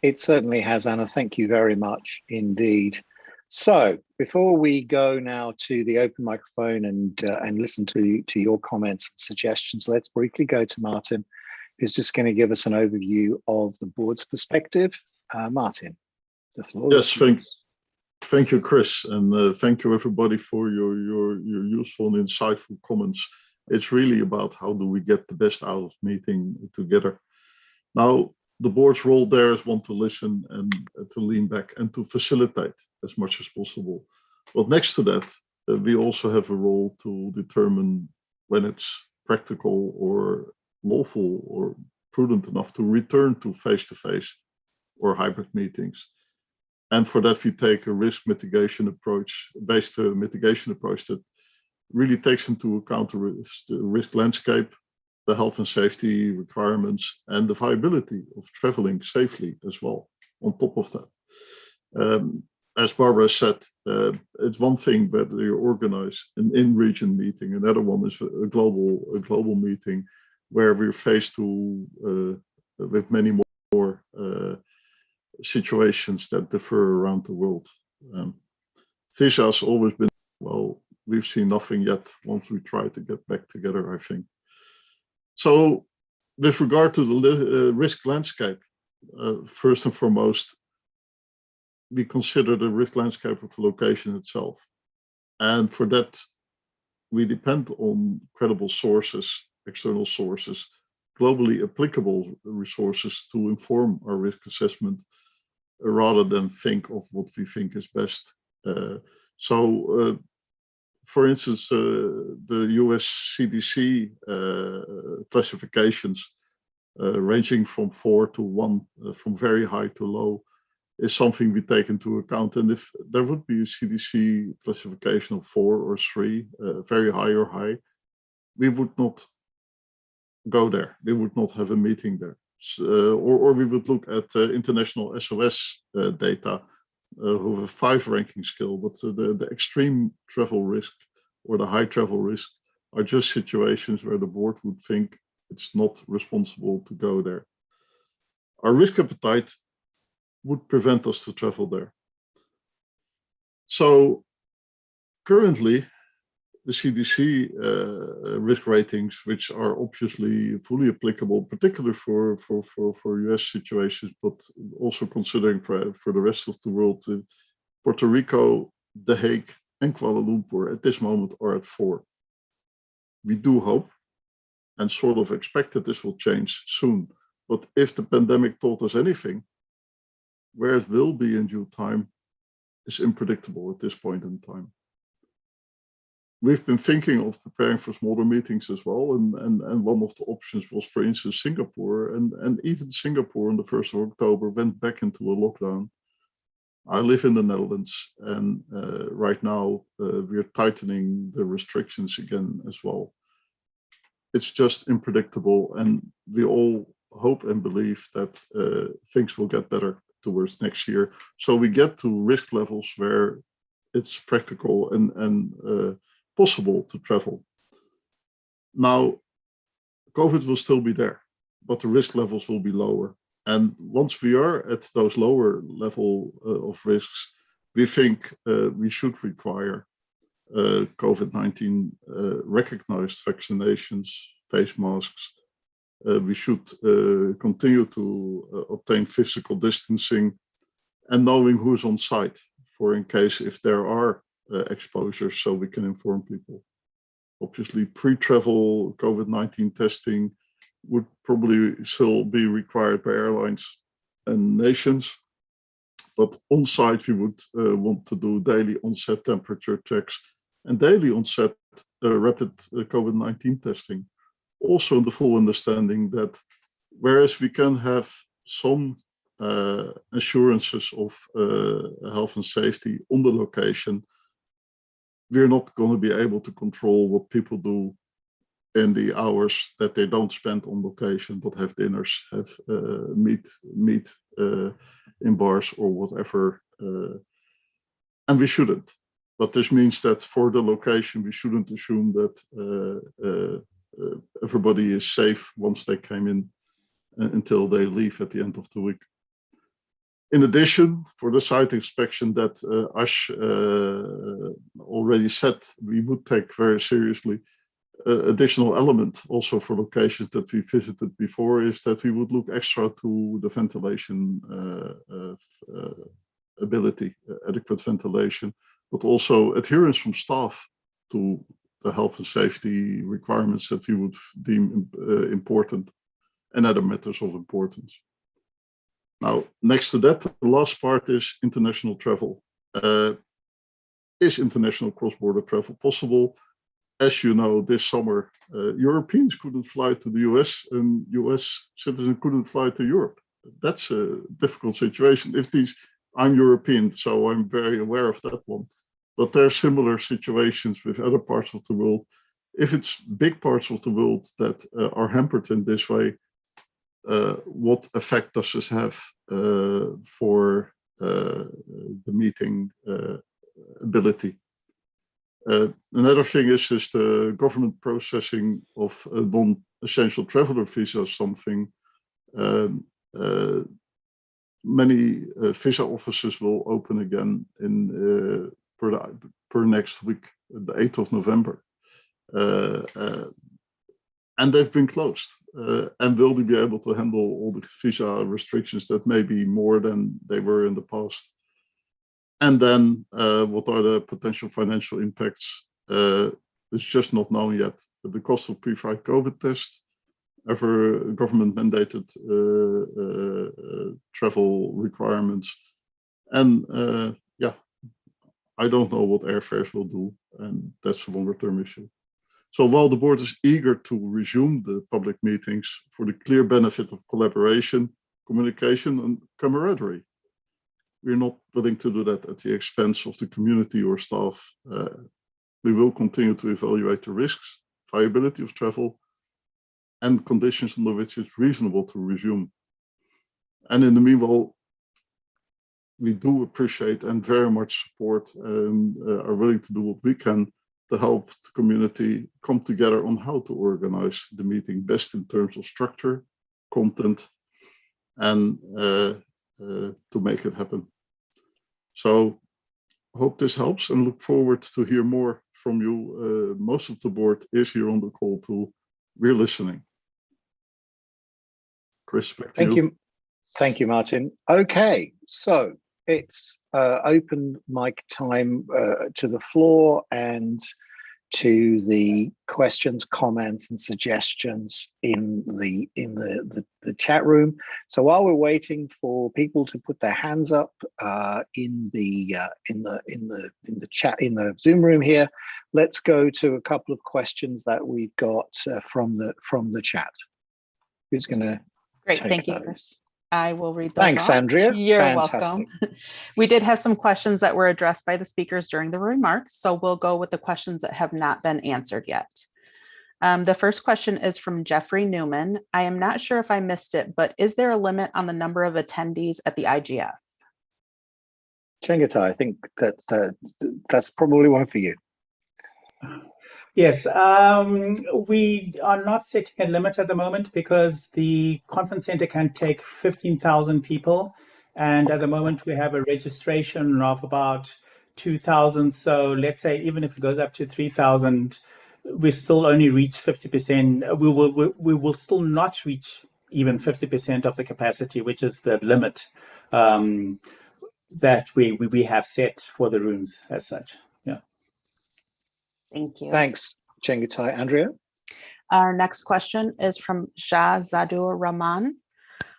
Speaker 2: It certainly has, Anna. Thank you very much indeed. So before we go now to the open microphone and listen to your comments and suggestions, let's briefly go to Martin, who's just going to give us an overview of the board's perspective. Martin, the floor.
Speaker 8: Yes, thank you, Chris, and thank you everybody for your useful and insightful comments. It's really about how do we get the best out of meeting together. Now, the board's role there is one, to listen and to lean back and to facilitate as much as possible. But next to that, we also have a role to determine when it's practical or lawful or prudent enough to return to face-to-face or hybrid meetings. And for that, we take a risk mitigation approach, based mitigation approach that really takes into account the risk landscape, the health and safety requirements, and the viability of traveling safely as well, on top of that. As Barbara said, it's one thing whether you organize an in-region meeting, another one is a global meeting where we're faced with many more situations that differ around the world. Visa has always been, well, we've seen nothing yet once we try to get back together, I think. So with regard to the risk landscape, first and foremost, we consider the risk landscape of the location itself. And for that, we depend on credible sources, external sources, globally applicable resources to inform our risk assessment, rather than think of what we think is best. For instance, the US CDC classifications ranging from 4 to 1, from very high to low, is something we take into account. And if there would be a CDC classification of 4 or 3, very high or high, we would not go there. We would not have a meeting there. Or we would look at international SOS data with a 5 ranking scale, but the extreme travel risk or the high travel risk are just situations where the board would think it's not responsible to go there. Our risk appetite would prevent us to travel there. So currently, the CDC risk ratings, which are obviously fully applicable, particularly for US situations, but also considering for the rest of the world, Puerto Rico, The Hague, and Kuala Lumpur at this moment are at 4. We do hope and sort of expect that this will change soon. But if the pandemic taught us anything, where it will be in due time is unpredictable at this point in time. We've been thinking of preparing for smaller meetings as well, and one of the options was, for instance, Singapore, and even Singapore on the 1st of October went back into a lockdown. I live in the Netherlands, and right now we're tightening the restrictions again as well. It's just unpredictable, and we all hope and believe that things will get better towards next year. So we get to risk levels where it's practical and possible to travel. Now, COVID will still be there, but the risk levels will be lower. And once we are at those lower level of risks, we think we should require COVID-19 recognized vaccinations, face masks. We should continue to obtain physical distancing and knowing who's on site for in case if there are exposures, so we can inform people. Obviously, pre-travel COVID-19 testing would probably still be required by airlines and nations, but on site we would want to do daily onset temperature checks and daily onset rapid COVID-19 testing. Also in the full understanding that whereas we can have some assurances of health and safety on the location, we're not going to be able to control what people do in the hours that they don't spend on location, but have dinners, have meet in bars or whatever. And we shouldn't. But this means that for the location, we shouldn't assume that everybody is safe once they came in until they leave at the end of the week. In addition, for the site inspection that Ash already said, we would take very seriously. Additional element also for locations that we visited before is that we would look extra to the ventilation ability, adequate ventilation, but also adherence from staff to the health and safety requirements that we would deem important and other matters of importance. Now, next to that, the last part is international travel. Is international cross-border travel possible? As you know, this summer, Europeans couldn't fly to the US and US citizens couldn't fly to Europe. That's a difficult situation. If these I'm European, so I'm very aware of that one. But there are similar situations with other parts of the world. If it's big parts of the world that are hampered in this way, what effect does this have for the meeting ability? Another thing is the government processing of non-essential traveler visas. Something many visa offices will open again in per next week, the 8th of November. And they've been closed. And will they be able to handle all the visa restrictions that may be more than they were in the past? And then what are the potential financial impacts? It's just not known yet. The cost of pre-flight COVID tests, ever government mandated travel requirements. And yeah, I don't know what airfares will do, and that's a longer term issue. So while the board is eager to resume the public meetings for the clear benefit of collaboration, communication, and camaraderie, we're not willing to do that at the expense of the community or staff. We will continue to evaluate the risks, viability of travel, and conditions under which it's reasonable to resume. And in the meanwhile, we do appreciate and very much support and are willing to do what we can to help the community come together on how to organize the meeting best in terms of structure, content, and to make it happen. So I hope this helps and look forward to hear more from you. Most of the board is here on the call too. We're listening. Chris, back to you.
Speaker 2: Thank you, Martin. Okay, so it's open mic time to the floor and to the questions, comments, and suggestions in the chat room. So while we're waiting for people to put their hands up in the chat in the Zoom room here, let's go to a couple of questions that we've got from the chat. Who's going to?
Speaker 1: Great, thank you, Chris. I will read those.
Speaker 2: Thanks, Andrea.
Speaker 1: You're
Speaker 2: Fantastic.
Speaker 1: welcome. We did have some questions that were addressed by the speakers during the remarks, so we'll go with the questions that have not been answered yet. The first question is from Jeffrey Newman. I am not sure if I missed it, but is there a limit on the number of attendees at the IGF?
Speaker 2: Chengetai, I think that's probably one for you.
Speaker 4: Yes, we are not setting a limit at the moment because the conference center can take 15,000 people. And at the moment we have a registration of about 2,000. So let's say even if it goes up to 3,000, we still only reach 50%. We will still not reach even 50% of the capacity, which is the limit that we have set for the rooms as such. Yeah.
Speaker 1: Thank you.
Speaker 2: Thanks, Chengetai. Andrea?
Speaker 1: Our next question is from Shah Zadur Rahman.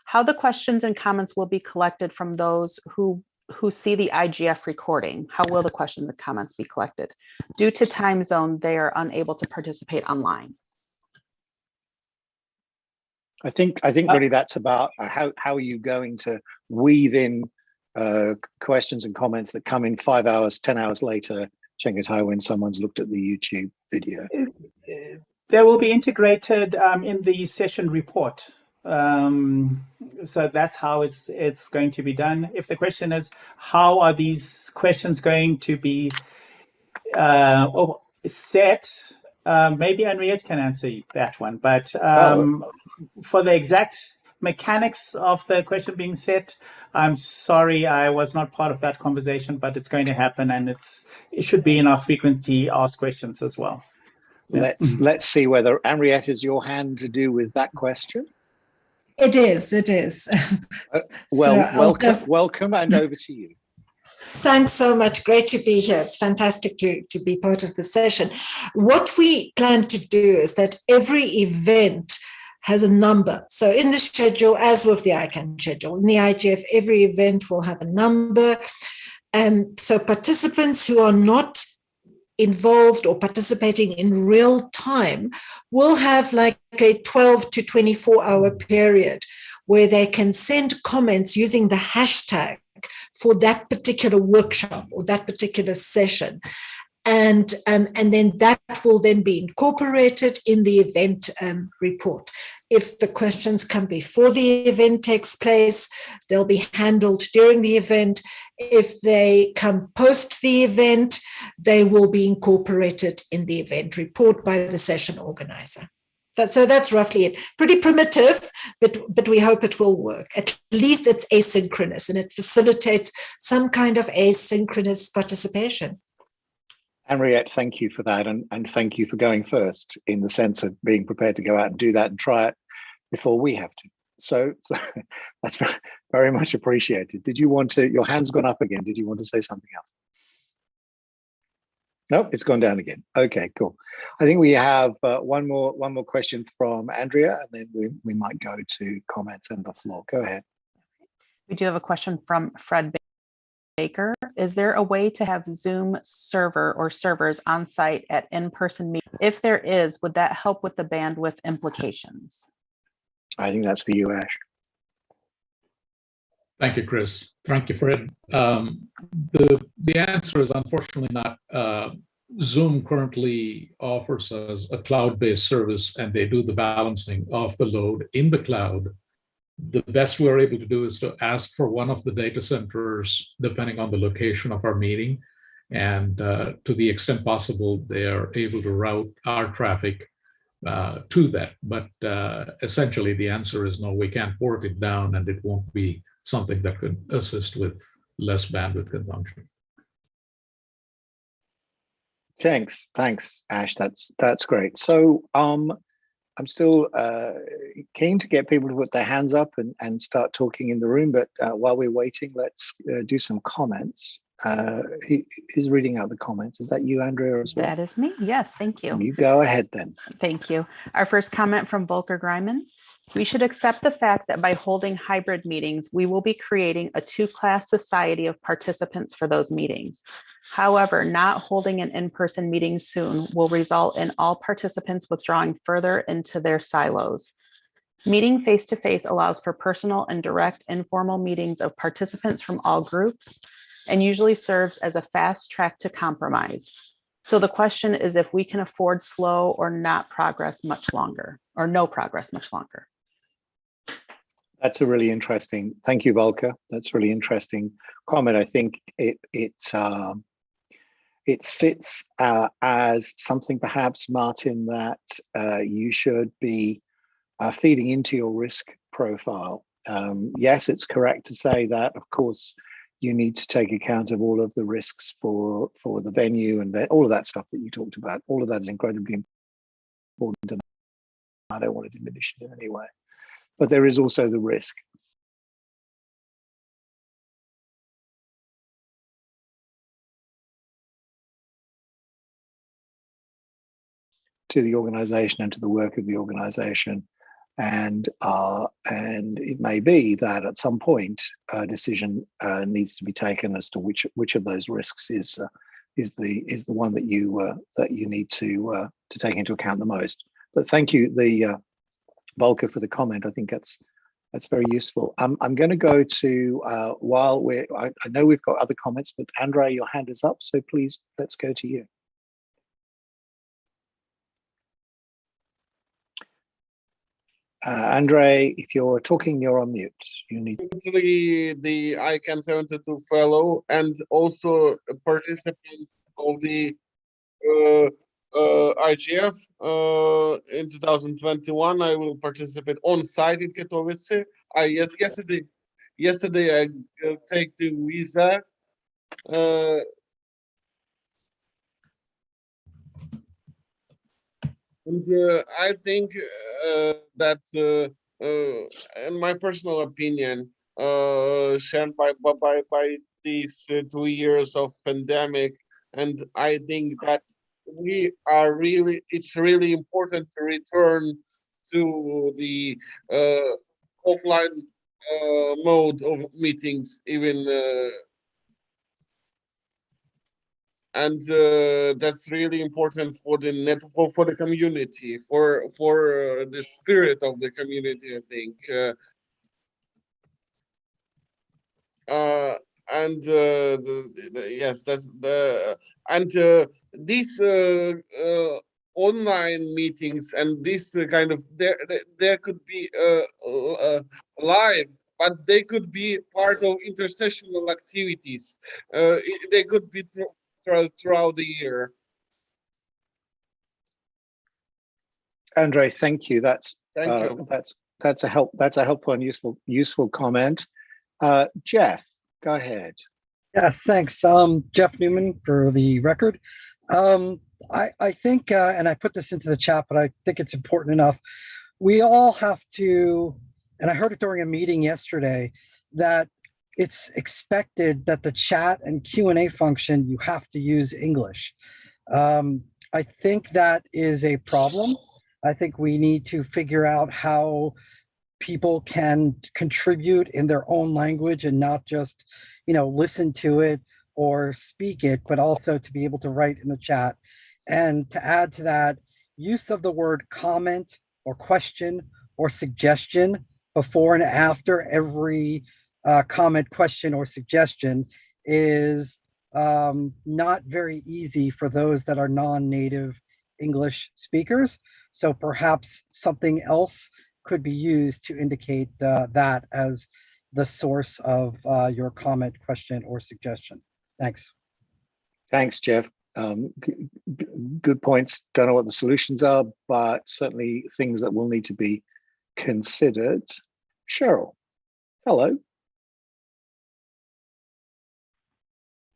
Speaker 1: How the questions and comments will be collected from those who see the IGF recording? How will the questions and comments be collected? Due to time zone, they are unable to participate online.
Speaker 2: I think really that's about how are you going to weave in questions and comments that come in 5 hours, 10 hours later, Chengetai, when someone's looked at the YouTube video?
Speaker 4: They will be integrated in the session report. So that's how it's going to be done. If the question is, how are these questions going to be set? Maybe Henriette can answer that one. But for the exact mechanics of the question being set, I'm sorry, I was not part of that conversation, but it's going to happen, and it should be in our frequently asked questions as well. Yeah.
Speaker 2: Let's see whether Henriette is your hand to do with that question.
Speaker 9: It is.
Speaker 2: Welcome, and over to you.
Speaker 9: Thanks so much. Great to be here. It's fantastic to be part of the session. What we plan to do is that every event has a number. So in the schedule, as with the ICANN schedule, in the IGF, every event will have a number. So participants who are not involved or participating in real time will have like a 12 to 24 hour period where they can send comments using the hashtag for that particular workshop or that particular session. And then that will then be incorporated in the event report. If the questions come before the event takes place, they'll be handled during the event. If they come post the event, they will be incorporated in the event report by the session organizer. So that's roughly it. Pretty primitive, but we hope it will work. At least it's asynchronous and it facilitates some kind of asynchronous participation.
Speaker 2: Henriette, thank you for that, and thank you for going first in the sense of being prepared to go out and do that and try it before we have to. So that's very much appreciated. Did you want to, your hand's gone up again. Did you want to say something else? No, it's gone down again. Okay, cool. I think we have one more question from Andrea, and then we might go to comments on the floor. Go ahead.
Speaker 1: We do have a question from Fred Baker. Is there a way to have Zoom server or servers on site at in-person meetings? If there is, would that help with the bandwidth implications?
Speaker 2: I think that's for you, Ash.
Speaker 6: Thank you, Chris. Thank you, Fred. The answer is unfortunately not. Zoom currently offers us a cloud-based service, and they do the balancing of the load in the cloud. The best we're able to do is to ask for one of the data centers, depending on the location of our meeting. And to the extent possible, they are able to route our traffic to that. But essentially, the answer is no, we can't port it down, and it won't be something that could assist with less bandwidth consumption.
Speaker 2: Thanks, Ash. That's great. So I'm still keen to get people to put their hands up and start talking in the room. But while we're waiting, let's do some comments. Who's reading out the comments? Is that you, Andrea, as well?
Speaker 1: That is me. Yes, thank you.
Speaker 2: You go ahead then.
Speaker 1: Thank you. Our first comment from Volker Greiman. We should accept the fact that by holding hybrid meetings, we will be creating a two-class society of participants for those meetings. However, not holding an in-person meeting soon will result in all participants withdrawing further into their silos. Meeting face-to-face allows for personal and direct informal meetings of participants from all groups and usually serves as a fast track to compromise. So the question is if we can afford slow or not progress much longer, or no progress much longer.
Speaker 2: That's a really interesting, thank you, Volker. That's a really interesting comment. I think it sits as something perhaps, Martin, that you should be feeding into your risk profile. Yes, it's correct to say that, of course, you need to take account of all of the risks for the venue and all of that stuff that you talked about. All of that is incredibly important, and I don't want to diminish it in any way. But there is also the risk. To the organization and to the work of the organization. And it may be that at some point a decision needs to be taken as to which of those risks is the one that you need to take into account the most. But thank you, Volker, for the comment. I think that's very useful. I'm going to go to I know we've got other comments, but Andrea, your hand is up, so please let's go to you. Andre, if you're talking, you're on mute. You need
Speaker 10: the ICANN 72 fellow and also participants of the IGF in 2021. I will participate on site in Katowice. Yesterday I take the visa. And I think that, in my personal opinion, shared by these 2 years of pandemic, and I think that it's really important to return to the offline mode of meetings, even. And that's really important for the network, for the community, for the spirit of the community, I think. Yes, that's the and these online meetings and this kind of there could be live, but they could be part of intersessional activities. They could be throughout the year.
Speaker 2: Andre, thank you. That's
Speaker 10: Thank you.
Speaker 2: That's a helpful and useful comment. Jeff, go ahead.
Speaker 11: Yes, thanks. Jeff Newman for the record. I think, and I put this into the chat, but I think it's important enough. We all have to, and I heard it during a meeting yesterday, that it's expected that the chat and Q&A function, you have to use English. I think that is a problem. I think we need to figure out how people can contribute in their own language and not just, listen to it or speak it, but also to be able to write in the chat. And to add to that, use of the word comment or question or suggestion before and after every comment, question, or suggestion is not very easy for those that are non-native English speakers. So perhaps something else could be used to indicate that as the source of your comment, question, or suggestion. Thanks.
Speaker 2: Thanks, Jeff. Good points. Don't know what the solutions are, but certainly things that will need to be considered. Cheryl, hello.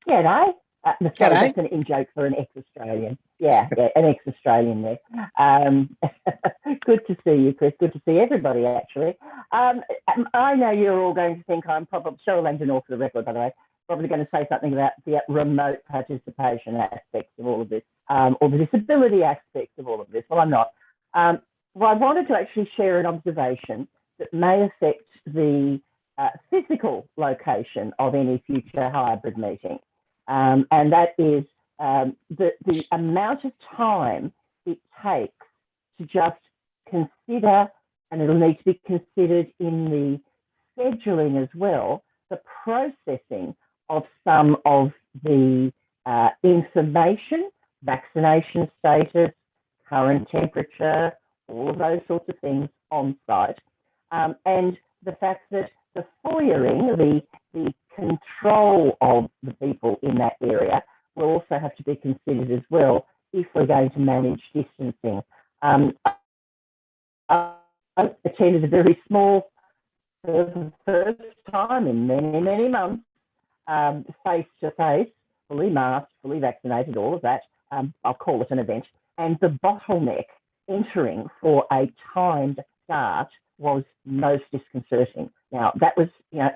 Speaker 12: G'day. Sorry,
Speaker 2: G'day.
Speaker 12: that's an in-joke for an ex-Australian. Yeah, an ex-Australian there. Good to see you, Chris. Good to see everybody, actually. I know you're all going to think I'm probably, Cheryl Langdon for the record, by the way, probably going to say something about the remote participation aspects of all of this, or the disability aspects of all of this. Well, I'm not. Well, I wanted to actually share an observation that may affect the physical location of any future hybrid meeting. And that is the amount of time it takes to just consider, and it'll need to be considered in the scheduling as well, the processing of some of the information, vaccination status, current temperature, all of those sorts of things on site. And the fact that the foyering, the control of the people in that area will also have to be considered as well if we're going to manage distancing. I attended a very small, for the first time in many, many months, face-to-face, fully masked, fully vaccinated, all of that. I'll call it an event. And the bottleneck entering for a timed start was most disconcerting. Now, that was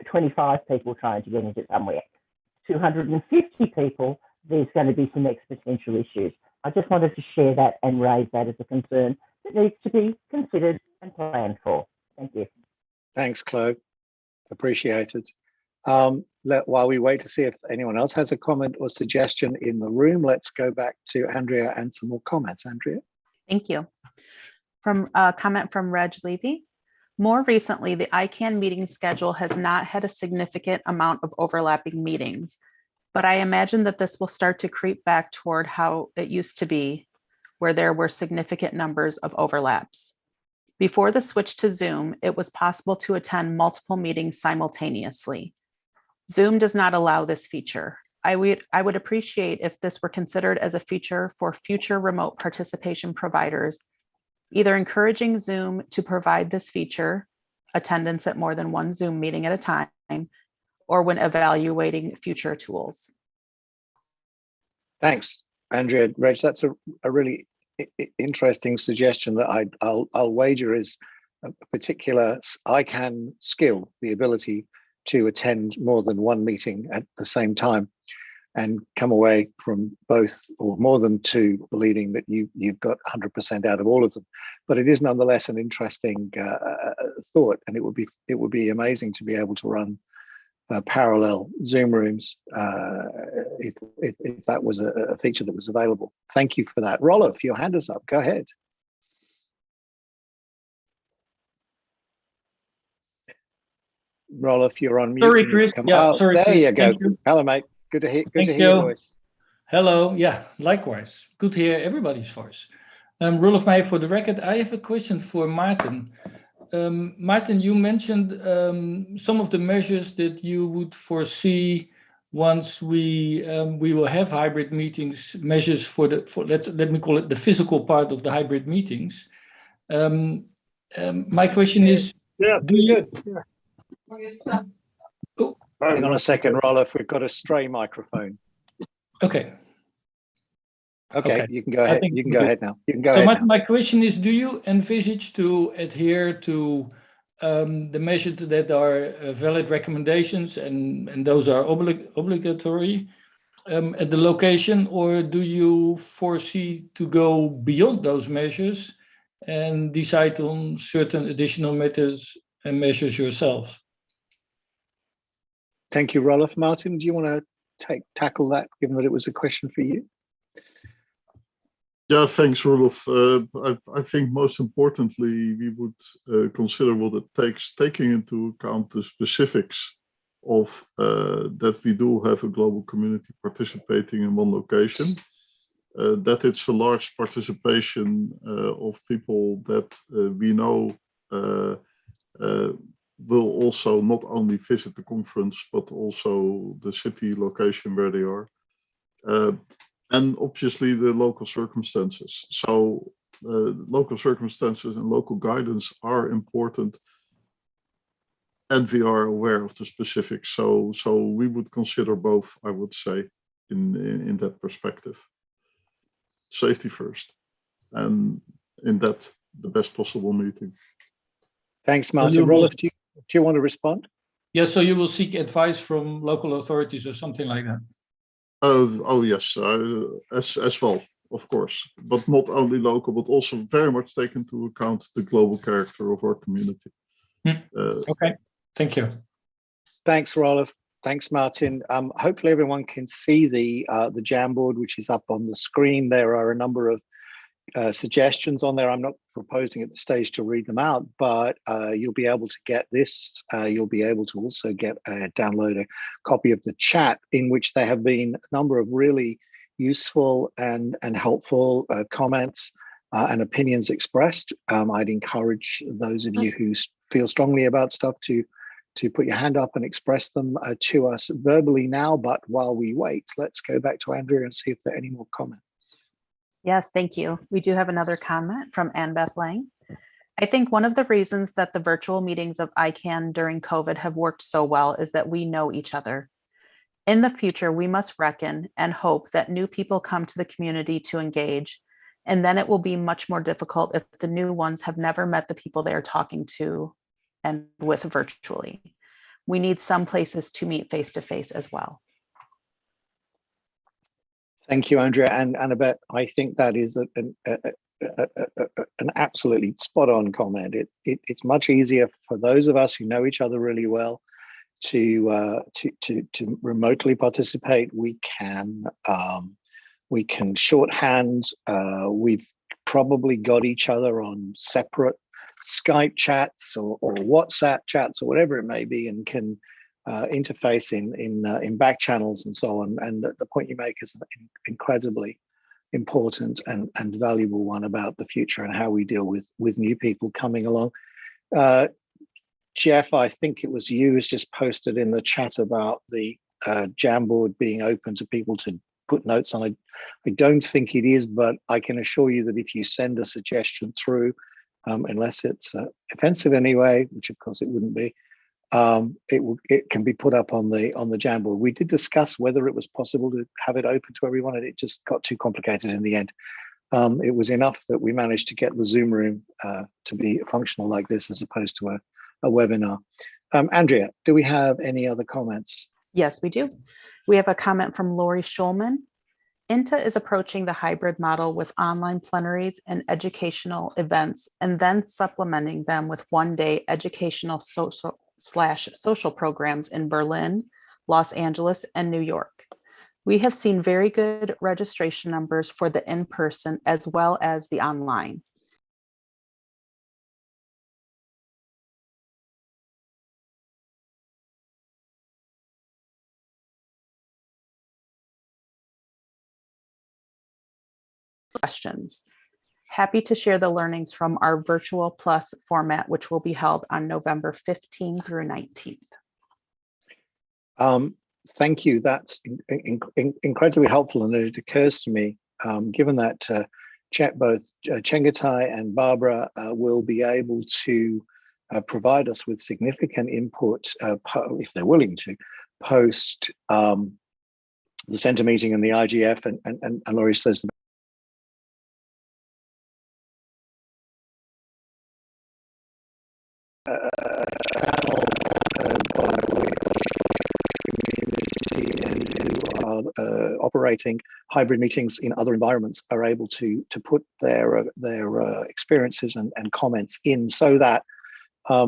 Speaker 12: 25 people trying to get into somewhere. 250 people, there's going to be some existential issues. I just wanted to share that and raise that as a concern that needs to be considered and planned for. Thank you.
Speaker 2: Thanks, Chloe. Appreciate it. While we wait to see if anyone else has a comment or suggestion in the room, let's go back to Andrea and some more comments. Andrea.
Speaker 1: Thank you. From a comment from Reg Levy. More recently, the ICANN meeting schedule has not had a significant amount of overlapping meetings, but I imagine that this will start to creep back toward how it used to be, where there were significant numbers of overlaps. Before the switch to Zoom, it was possible to attend multiple meetings simultaneously. Zoom does not allow this feature. I would appreciate if this were considered as a feature for future remote participation providers, either encouraging Zoom to provide this feature, attendance at more than one Zoom meeting at a time, or when evaluating future tools.
Speaker 2: Thanks, Andrea. Reg, that's a really interesting suggestion that I'll wager is a particular ICANN skill, the ability to attend more than one meeting at the same time and come away from both or more than two believing that you've got 100% out of all of them. But it is nonetheless an interesting thought, and it would be amazing to be able to run parallel Zoom rooms if that was a feature that was available. Thank you for that. Rolf, your hand is up. Go ahead. Rolf, you're on mute.
Speaker 13: Sorry,
Speaker 2: You need to
Speaker 13: Chris.
Speaker 2: come
Speaker 13: Yeah,
Speaker 2: up.
Speaker 13: sorry,
Speaker 2: There
Speaker 13: Chris.
Speaker 2: you go.
Speaker 13: Thank you.
Speaker 2: Hello, mate. Good to hear
Speaker 13: Thank
Speaker 2: your
Speaker 13: you.
Speaker 2: voice.
Speaker 13: Hello. Yeah, likewise. Good to hear everybody's voice. Rolf Meijer for the record. I have a question for Martin. Martin, you mentioned some of the measures that you would foresee once we will have hybrid meetings, measures for let me call it the physical part of the hybrid meetings. My question is, do you? Oh,
Speaker 2: hang on a second, Rolf. We've got a stray microphone.
Speaker 13: Okay.
Speaker 2: Okay, you can go ahead. You can go ahead now. You can go
Speaker 13: so
Speaker 2: ahead now.
Speaker 13: my question is, do you envisage to adhere to the measures that are valid recommendations and those are obligatory at the location, or do you foresee to go beyond those measures and decide on certain additional methods and measures yourselves?
Speaker 2: Thank you, Rolf. Martin, do you want to tackle that, given that it was a question for you?
Speaker 8: Yeah, thanks, Rolf. I think most importantly, we would consider what it takes, taking into account the specifics of that we do have a global community participating in one location, that it's a large participation of people that we know will also not only visit the conference, but also the city location where they are. And obviously the local circumstances. So local circumstances and local guidance are important, and we are aware of the specifics. So we would consider both, I would say, in that perspective. Safety first, and in that, the best possible meeting.
Speaker 2: Thanks, Martin. Rolf, do you want to respond?
Speaker 13: Yeah, so you will seek advice from local authorities or something like that?
Speaker 8: Oh yes, as well, of course, but not only local, but also very much take into account the global character of our community.
Speaker 13: Okay, thank you.
Speaker 2: Thanks, Rolf. Thanks, Martin. Hopefully everyone can see the Jamboard, which is up on the screen. There are a number of suggestions on there. I'm not proposing at the stage to read them out, but you'll be able to get this. You'll be able to also download a copy of the chat, in which there have been a number of really useful and helpful comments and opinions expressed. I'd encourage those of you who feel strongly about stuff to put your hand up and express them to us verbally now. But while we wait, let's go back to Andrea and see if there are any more comments.
Speaker 1: Yes, thank you. We do have another comment from Anne-Beth Lang. I think one of the reasons that the virtual meetings of ICANN during COVID have worked so well is that we know each other. In the future, we must reckon and hope that new people come to the community to engage, and then it will be much more difficult if the new ones have never met the people they are talking to and with virtually. We need some places to meet face-to-face as well.
Speaker 2: Thank you, Andrea and Annabeth. I think that is an absolutely spot-on comment. It's much easier for those of us who know each other really well to remotely participate. We can shorthand. We've probably got each other on separate Skype chats or WhatsApp chats or whatever it may be, and can interface in back channels and so on. And the point you make is an incredibly important and valuable one about the future and how we deal with new people coming along. Jeff, I think it was you who's just posted in the chat about the Jamboard being open to people to put notes on it. I don't think it is, but I can assure you that if you send a suggestion through, unless it's offensive anyway, which of course it wouldn't be, it can be put up on the Jamboard. We did discuss whether it was possible to have it open to everyone, and it just got too complicated in the end. It was enough that we managed to get the Zoom room to be functional like this, as opposed to a webinar. Andrea, do we have any other comments?
Speaker 1: Yes, we do. We have a comment from Lori Schulman. INTA is approaching the hybrid model with online plenaries and educational events, and then supplementing them with one-day educational social programs in Berlin, Los Angeles, and New York. We have seen very good registration numbers for the in-person as well as the online. questions. Happy to share the learnings from our Virtual Plus format, which will be held on November 15th through 19th.
Speaker 2: Thank you. That's incredibly helpful. And it occurs to me, given that both Chengetai and Barbara will be able to provide us with significant input, if they're willing to, post the centre meeting and the IGF, and Laurie says operating hybrid meetings in other environments are able to put their experiences and comments in, so that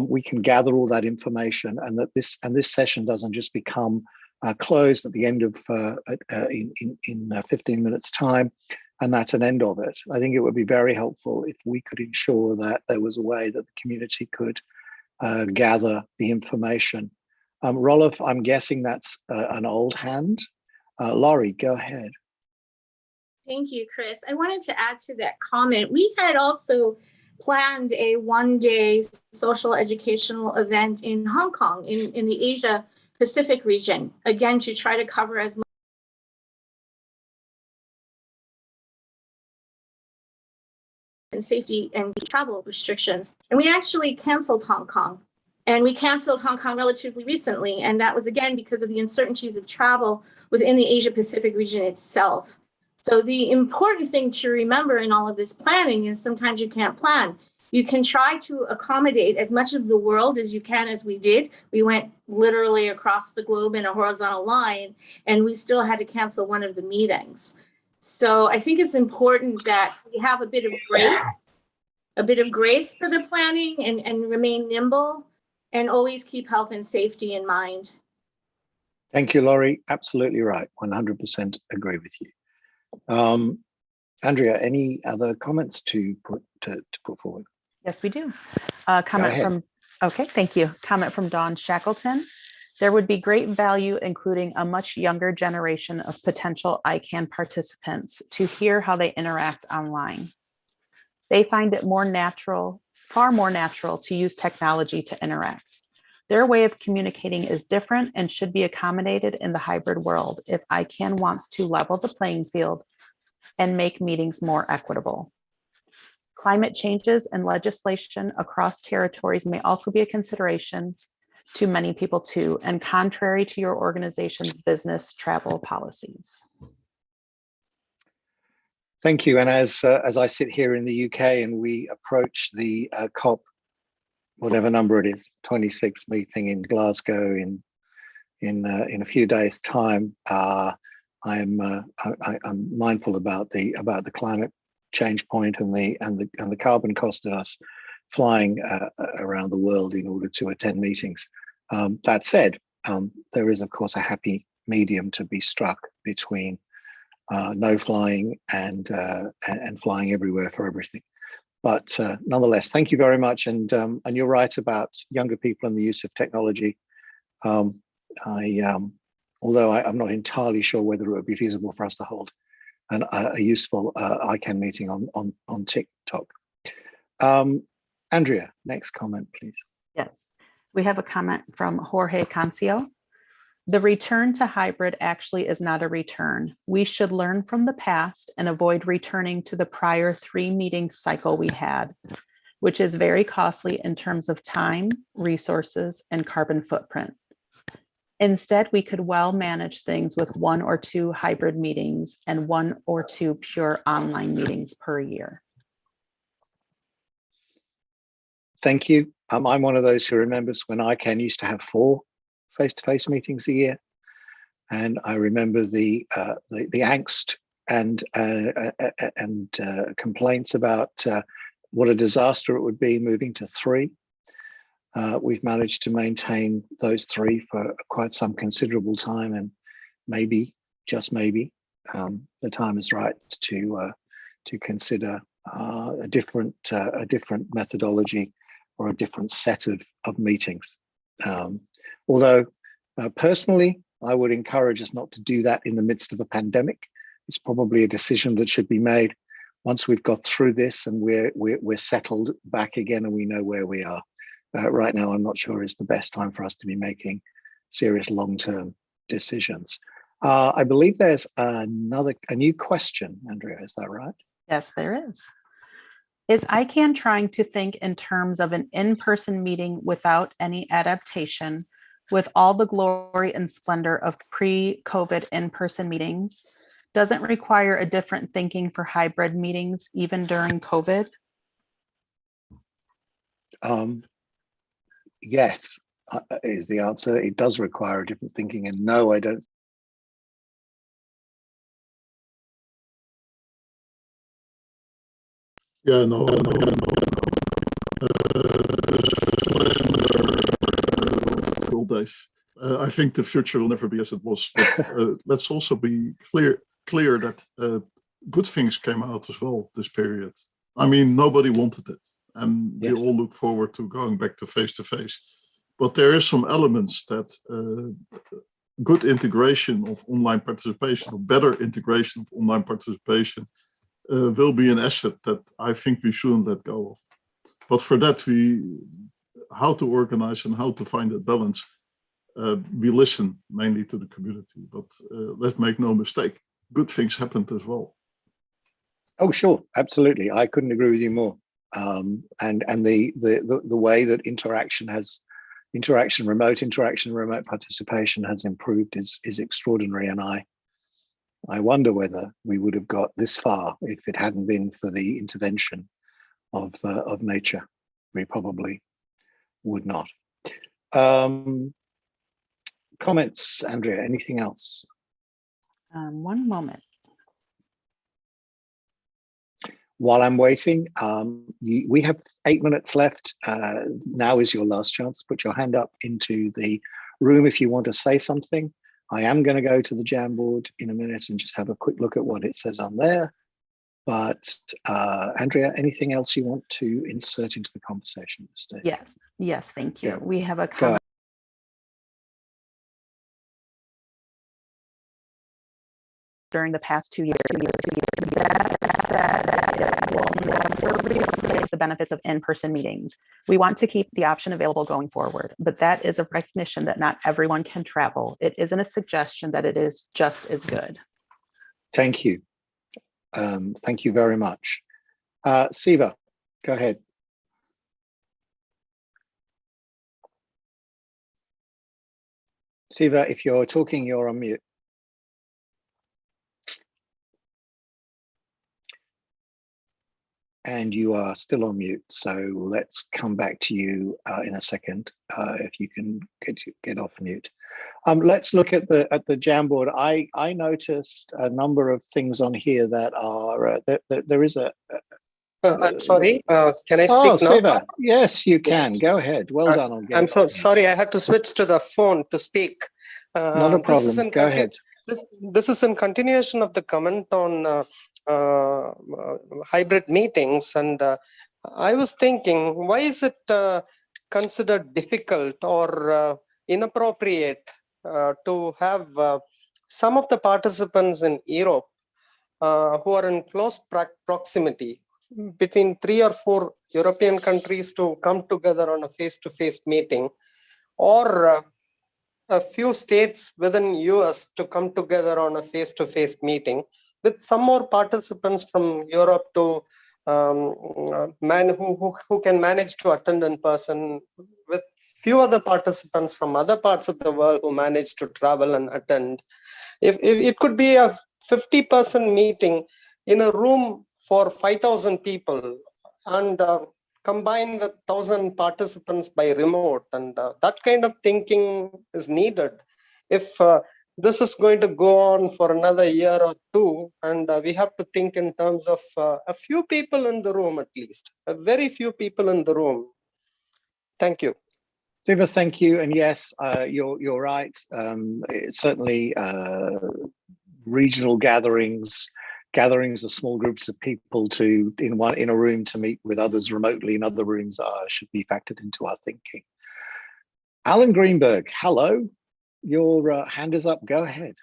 Speaker 2: we can gather all that information, and that this session doesn't just become closed at the end of in 15 minutes time, and that's an end of it. I think it would be very helpful if we could ensure that there was a way that the community could gather the information. Rolf, I'm guessing that's an old hand. Laurie, go ahead.
Speaker 14: Thank you, Chris. I wanted to add to that comment. We had also planned a one-day social educational event in Hong Kong, in the Asia Pacific region, again, to try to cover as much and safety and travel restrictions. And we actually canceled Hong Kong. And we canceled Hong Kong relatively recently. And that was, again, because of the uncertainties of travel within the Asia Pacific region itself. So the important thing to remember in all of this planning is sometimes you can't plan. You can try to accommodate as much of the world as you can, as we did. We went literally across the globe in a horizontal line, and we still had to cancel one of the meetings. So I think it's important that we have a bit of grace for the planning, and remain nimble, and always keep health and safety in mind.
Speaker 2: Thank you, Laurie. Absolutely right. 100% agree with you. Andrea, any other comments to put forward?
Speaker 1: Yes, we do. Okay, thank you. Comment from Dawn Shackleton. There would be great value including a much younger generation of potential ICANN participants to hear how they interact online. They find it far more natural to use technology to interact. Their way of communicating is different and should be accommodated in the hybrid world if ICANN wants to level the playing field and make meetings more equitable. Climate changes and legislation across territories may also be a consideration to many people too, and contrary to your organization's business travel policies.
Speaker 2: Thank you. And as I sit here in the UK and we approach the COP, whatever number it is, 26 meeting in Glasgow in a few days' time, I'm mindful about the climate change point and the carbon cost of us flying around the world in order to attend meetings. That said, there is of course a happy medium to be struck between no flying and flying everywhere for everything. But nonetheless, thank you very much. And you're right about younger people and the use of technology. Although I'm not entirely sure whether it would be feasible for us to hold a useful ICANN meeting on TikTok. Andrea, next comment, please.
Speaker 1: Yes, we have a comment from Jorge Cancio. The return to hybrid actually is not a return. We should learn from the past and avoid returning to the prior 3-meeting cycle we had, which is very costly in terms of time, resources, and carbon footprint. Instead, we could well manage things with 1 or 2 hybrid meetings and 1 or 2 pure online meetings per year.
Speaker 2: Thank you. I'm one of those who remembers when ICANN used to have 4 face-to-face meetings a year, and I remember the angst and complaints about what a disaster it would be moving to 3. We've managed to maintain those 3 for quite some considerable time, and maybe, just maybe, the time is right to consider a different methodology or a different set of meetings. Although personally, I would encourage us not to do that in the midst of a pandemic. It's probably a decision that should be made once we've got through this and we're settled back again and we know where we are. Right now, I'm not sure it's the best time for us to be making serious long-term decisions. I believe there's a new question, Andrea, is that right?
Speaker 1: Yes, there is. Is ICANN trying to think in terms of an in-person meeting without any adaptation, with all the glory and splendor of pre-COVID in-person meetings? Doesn't require a different thinking for hybrid meetings, even during COVID?
Speaker 2: Yes, is the answer. It does require a different thinking, and no, I don't.
Speaker 8: Yeah, no. Old days. I think the future will never be as it was. But let's also be clear that good things came out as well this period. I mean, nobody wanted it, and we all look forward to going back to face-to-face. But there is some elements that good integration of online participation, or better integration of online participation, will be an asset that I think we shouldn't let go of. But for that, how to organize and how to find that balance, we listen mainly to the community. But let's make no mistake, good things happened as well.
Speaker 2: Oh, sure, absolutely. I couldn't agree with you more. And the way that remote participation has improved is extraordinary. And I wonder whether we would have got this far if it hadn't been for the intervention of nature. We probably would not. Comments, Andrea, anything else?
Speaker 1: One moment.
Speaker 2: While I'm waiting, we have 8 minutes left. Now is your last chance to put your hand up into the room if you want to say something. I am going to go to the Jamboard in a minute and just have a quick look at what it says on there. But Andrea, anything else you want to insert into the conversation at this stage?
Speaker 1: Yes, thank you.
Speaker 2: Yeah.
Speaker 1: We have a comment. During the past 2 years, the benefits of in-person meetings. We want to keep the option available going forward, but that is a recognition that not everyone can travel. It isn't a suggestion that it is just as good.
Speaker 2: Thank you. Thank you very much. Siva, go ahead. Siva, if you're talking, you're on mute. And you are still on mute, so let's come back to you in a second if you can get off mute. Let's look at the Jamboard. I noticed a number of things on here that are there is a.
Speaker 15: I'm sorry. Can I speak now?
Speaker 2: Siva, yes, you can. Yes. Go ahead. Well done on getting.
Speaker 15: I'm so sorry. I had to switch to the phone to speak.
Speaker 2: Not a problem. Go ahead.
Speaker 15: This is in continuation of the comment on hybrid meetings, and I was thinking, why is it considered difficult or inappropriate to have some of the participants in Europe who are in close proximity between 3 or 4 European countries to come together on a face-to-face meeting, or a few states within US to come together on a face-to-face meeting, with some more participants from Europe to who can manage to attend in person, with few other participants from other parts of the world who manage to travel and attend. If it could be a 50-person meeting in a room for 5,000 people, and combined with 1,000 participants by remote, and that kind of thinking is needed. If this is going to go on for another year or two, and we have to think in terms of a few people in the room, at least a very few people in the room. Thank you.
Speaker 2: Siva, thank you. And yes, you're right. Certainly regional gatherings of small groups of people in a room to meet with others remotely in other rooms should be factored into our thinking. Alan Greenberg, hello. Your hand is up. Go ahead.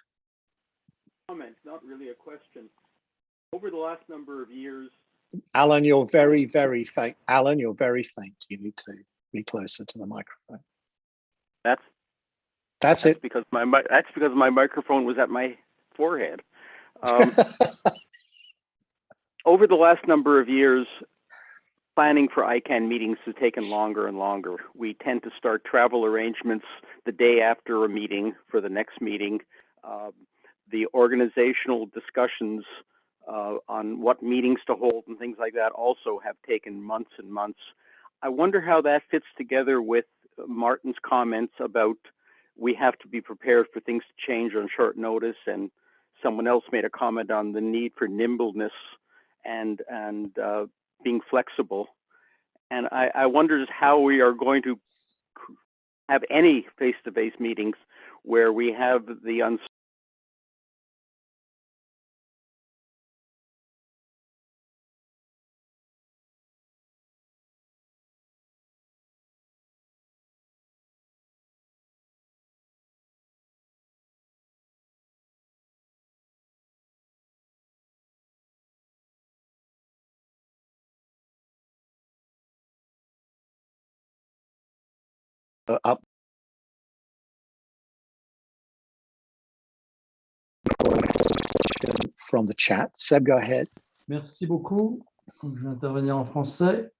Speaker 16: Comment, not really a question. Over the last number of years.
Speaker 2: Alan, you're very, very faint. Alan, you're very faint. You need to be closer to the microphone. That's it.
Speaker 16: Because that's because my microphone was at my forehead. Over the last number of years, planning for ICANN meetings has taken longer and longer. We tend to start travel arrangements the day after a meeting for the next meeting. The organizational discussions on what meetings to hold and things like that also have taken months and months. I wonder how that fits together with Martin's comments about we have to be prepared for things to change on short notice, and someone else made a comment on the need for nimbleness and being flexible. And I wonder just how we are going to have any face-to-face meetings where we have the uncertainty.
Speaker 2: Up from the chat. Seb, go ahead.
Speaker 17: Merci beaucoup. Donc, je vais intervenir en français.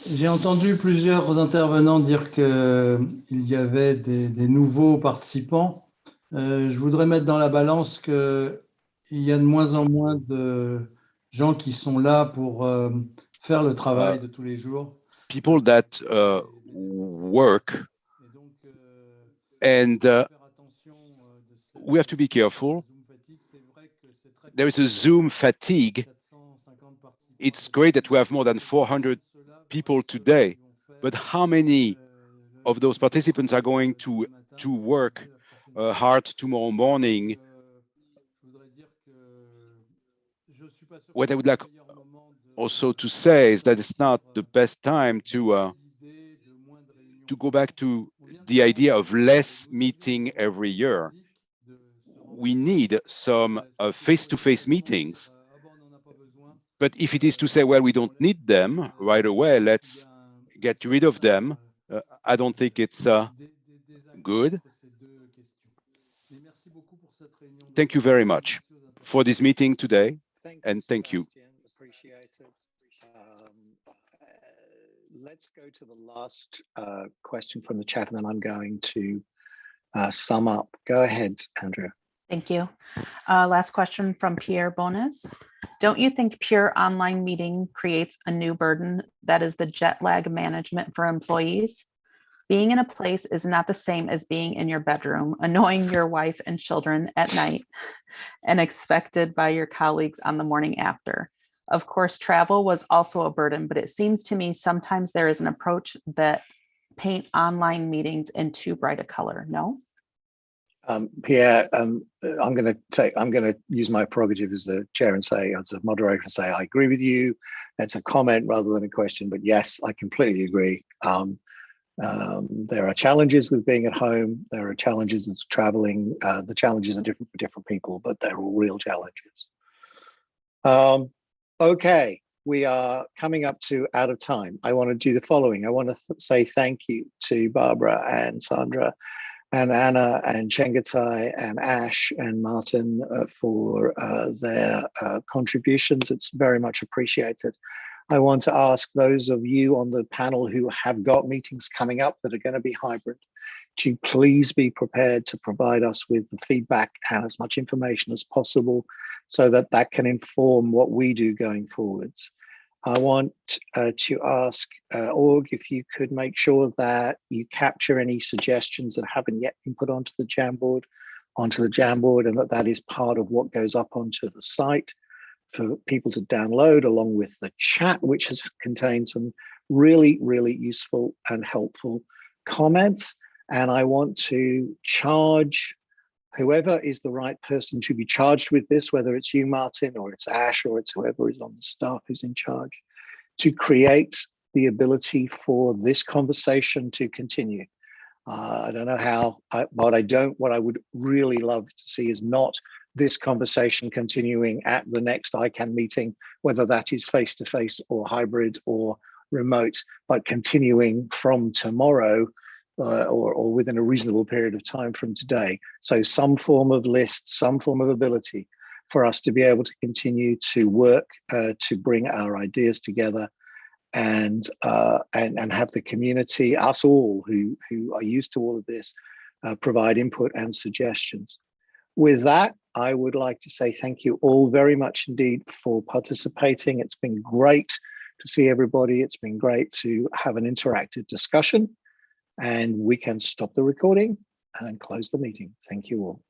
Speaker 17: J'ai entendu plusieurs intervenants dire qu'il y avait des nouveaux participants. Je voudrais mettre dans la balance qu'il y a de moins en moins de gens qui sont là pour faire le travail de tous les jours.
Speaker 18: People that work, and we have to be careful. There is a Zoom fatigue. It's great that we have more than 400 people today, but how many of those participants are going to work hard tomorrow morning? What I would like also to say is that it's not the best time to go back to the idea of less meeting every year. We need some face-to-face meetings, but if it is to say, well, we don't need them right away, let's get rid of them, I don't think it's good. Thank you very much for this meeting today, and thank you.
Speaker 2: Appreciate it. Let's go to the last question from the chat, and then I'm going to sum up. Go ahead, Andrew.
Speaker 1: Thank you. Last question from Pierre Bonas. Don't you think pure online meeting creates a new burden that is the jet lag management for employees? Being in a place is not the same as being in your bedroom, annoying your wife and children at night, and expected by your colleagues on the morning after. Of course, travel was also a burden, but it seems to me sometimes there is an approach that paint online meetings in too bright a color. No?
Speaker 2: Pierre, I'm going to use my prerogative as the chair and say, as a moderator, and say I agree with you. It's a comment rather than a question, but yes, I completely agree. There are challenges with being at home. There are challenges with traveling. The challenges are different for different people, but they're all real challenges. Okay, we are coming up to out of time. I want to do the following. I want to say thank you to Barbara and Sandra and Anna and Chengetai and Ash and Martin for their contributions. It's very much appreciated. I want to ask those of you on the panel who have got meetings coming up that are going to be hybrid to please be prepared to provide us with the feedback and as much information as possible so that that can inform what we do going forwards. I want to ask Org if you could make sure that you capture any suggestions that haven't yet been put onto the Jamboard, and that that is part of what goes up onto the site for people to download, along with the chat, which has contained some really, really useful and helpful comments. And I want to charge whoever is the right person to be charged with this, whether it's you, Martin, or it's Ash, or it's whoever is on the staff who's in charge, to create the ability for this conversation to continue. I don't know how, what I would really love to see is not this conversation continuing at the next ICANN meeting, whether that is face-to-face or hybrid or remote, but continuing from tomorrow or within a reasonable period of time from today. So some form of list, some form of ability for us to be able to continue to work to bring our ideas together and have the community, us all who are used to all of this, provide input and suggestions. With that, I would like to say thank you all very much indeed for participating. It's been great to see everybody. It's been great to have an interactive discussion, and we can stop the recording and close the meeting. Thank you all.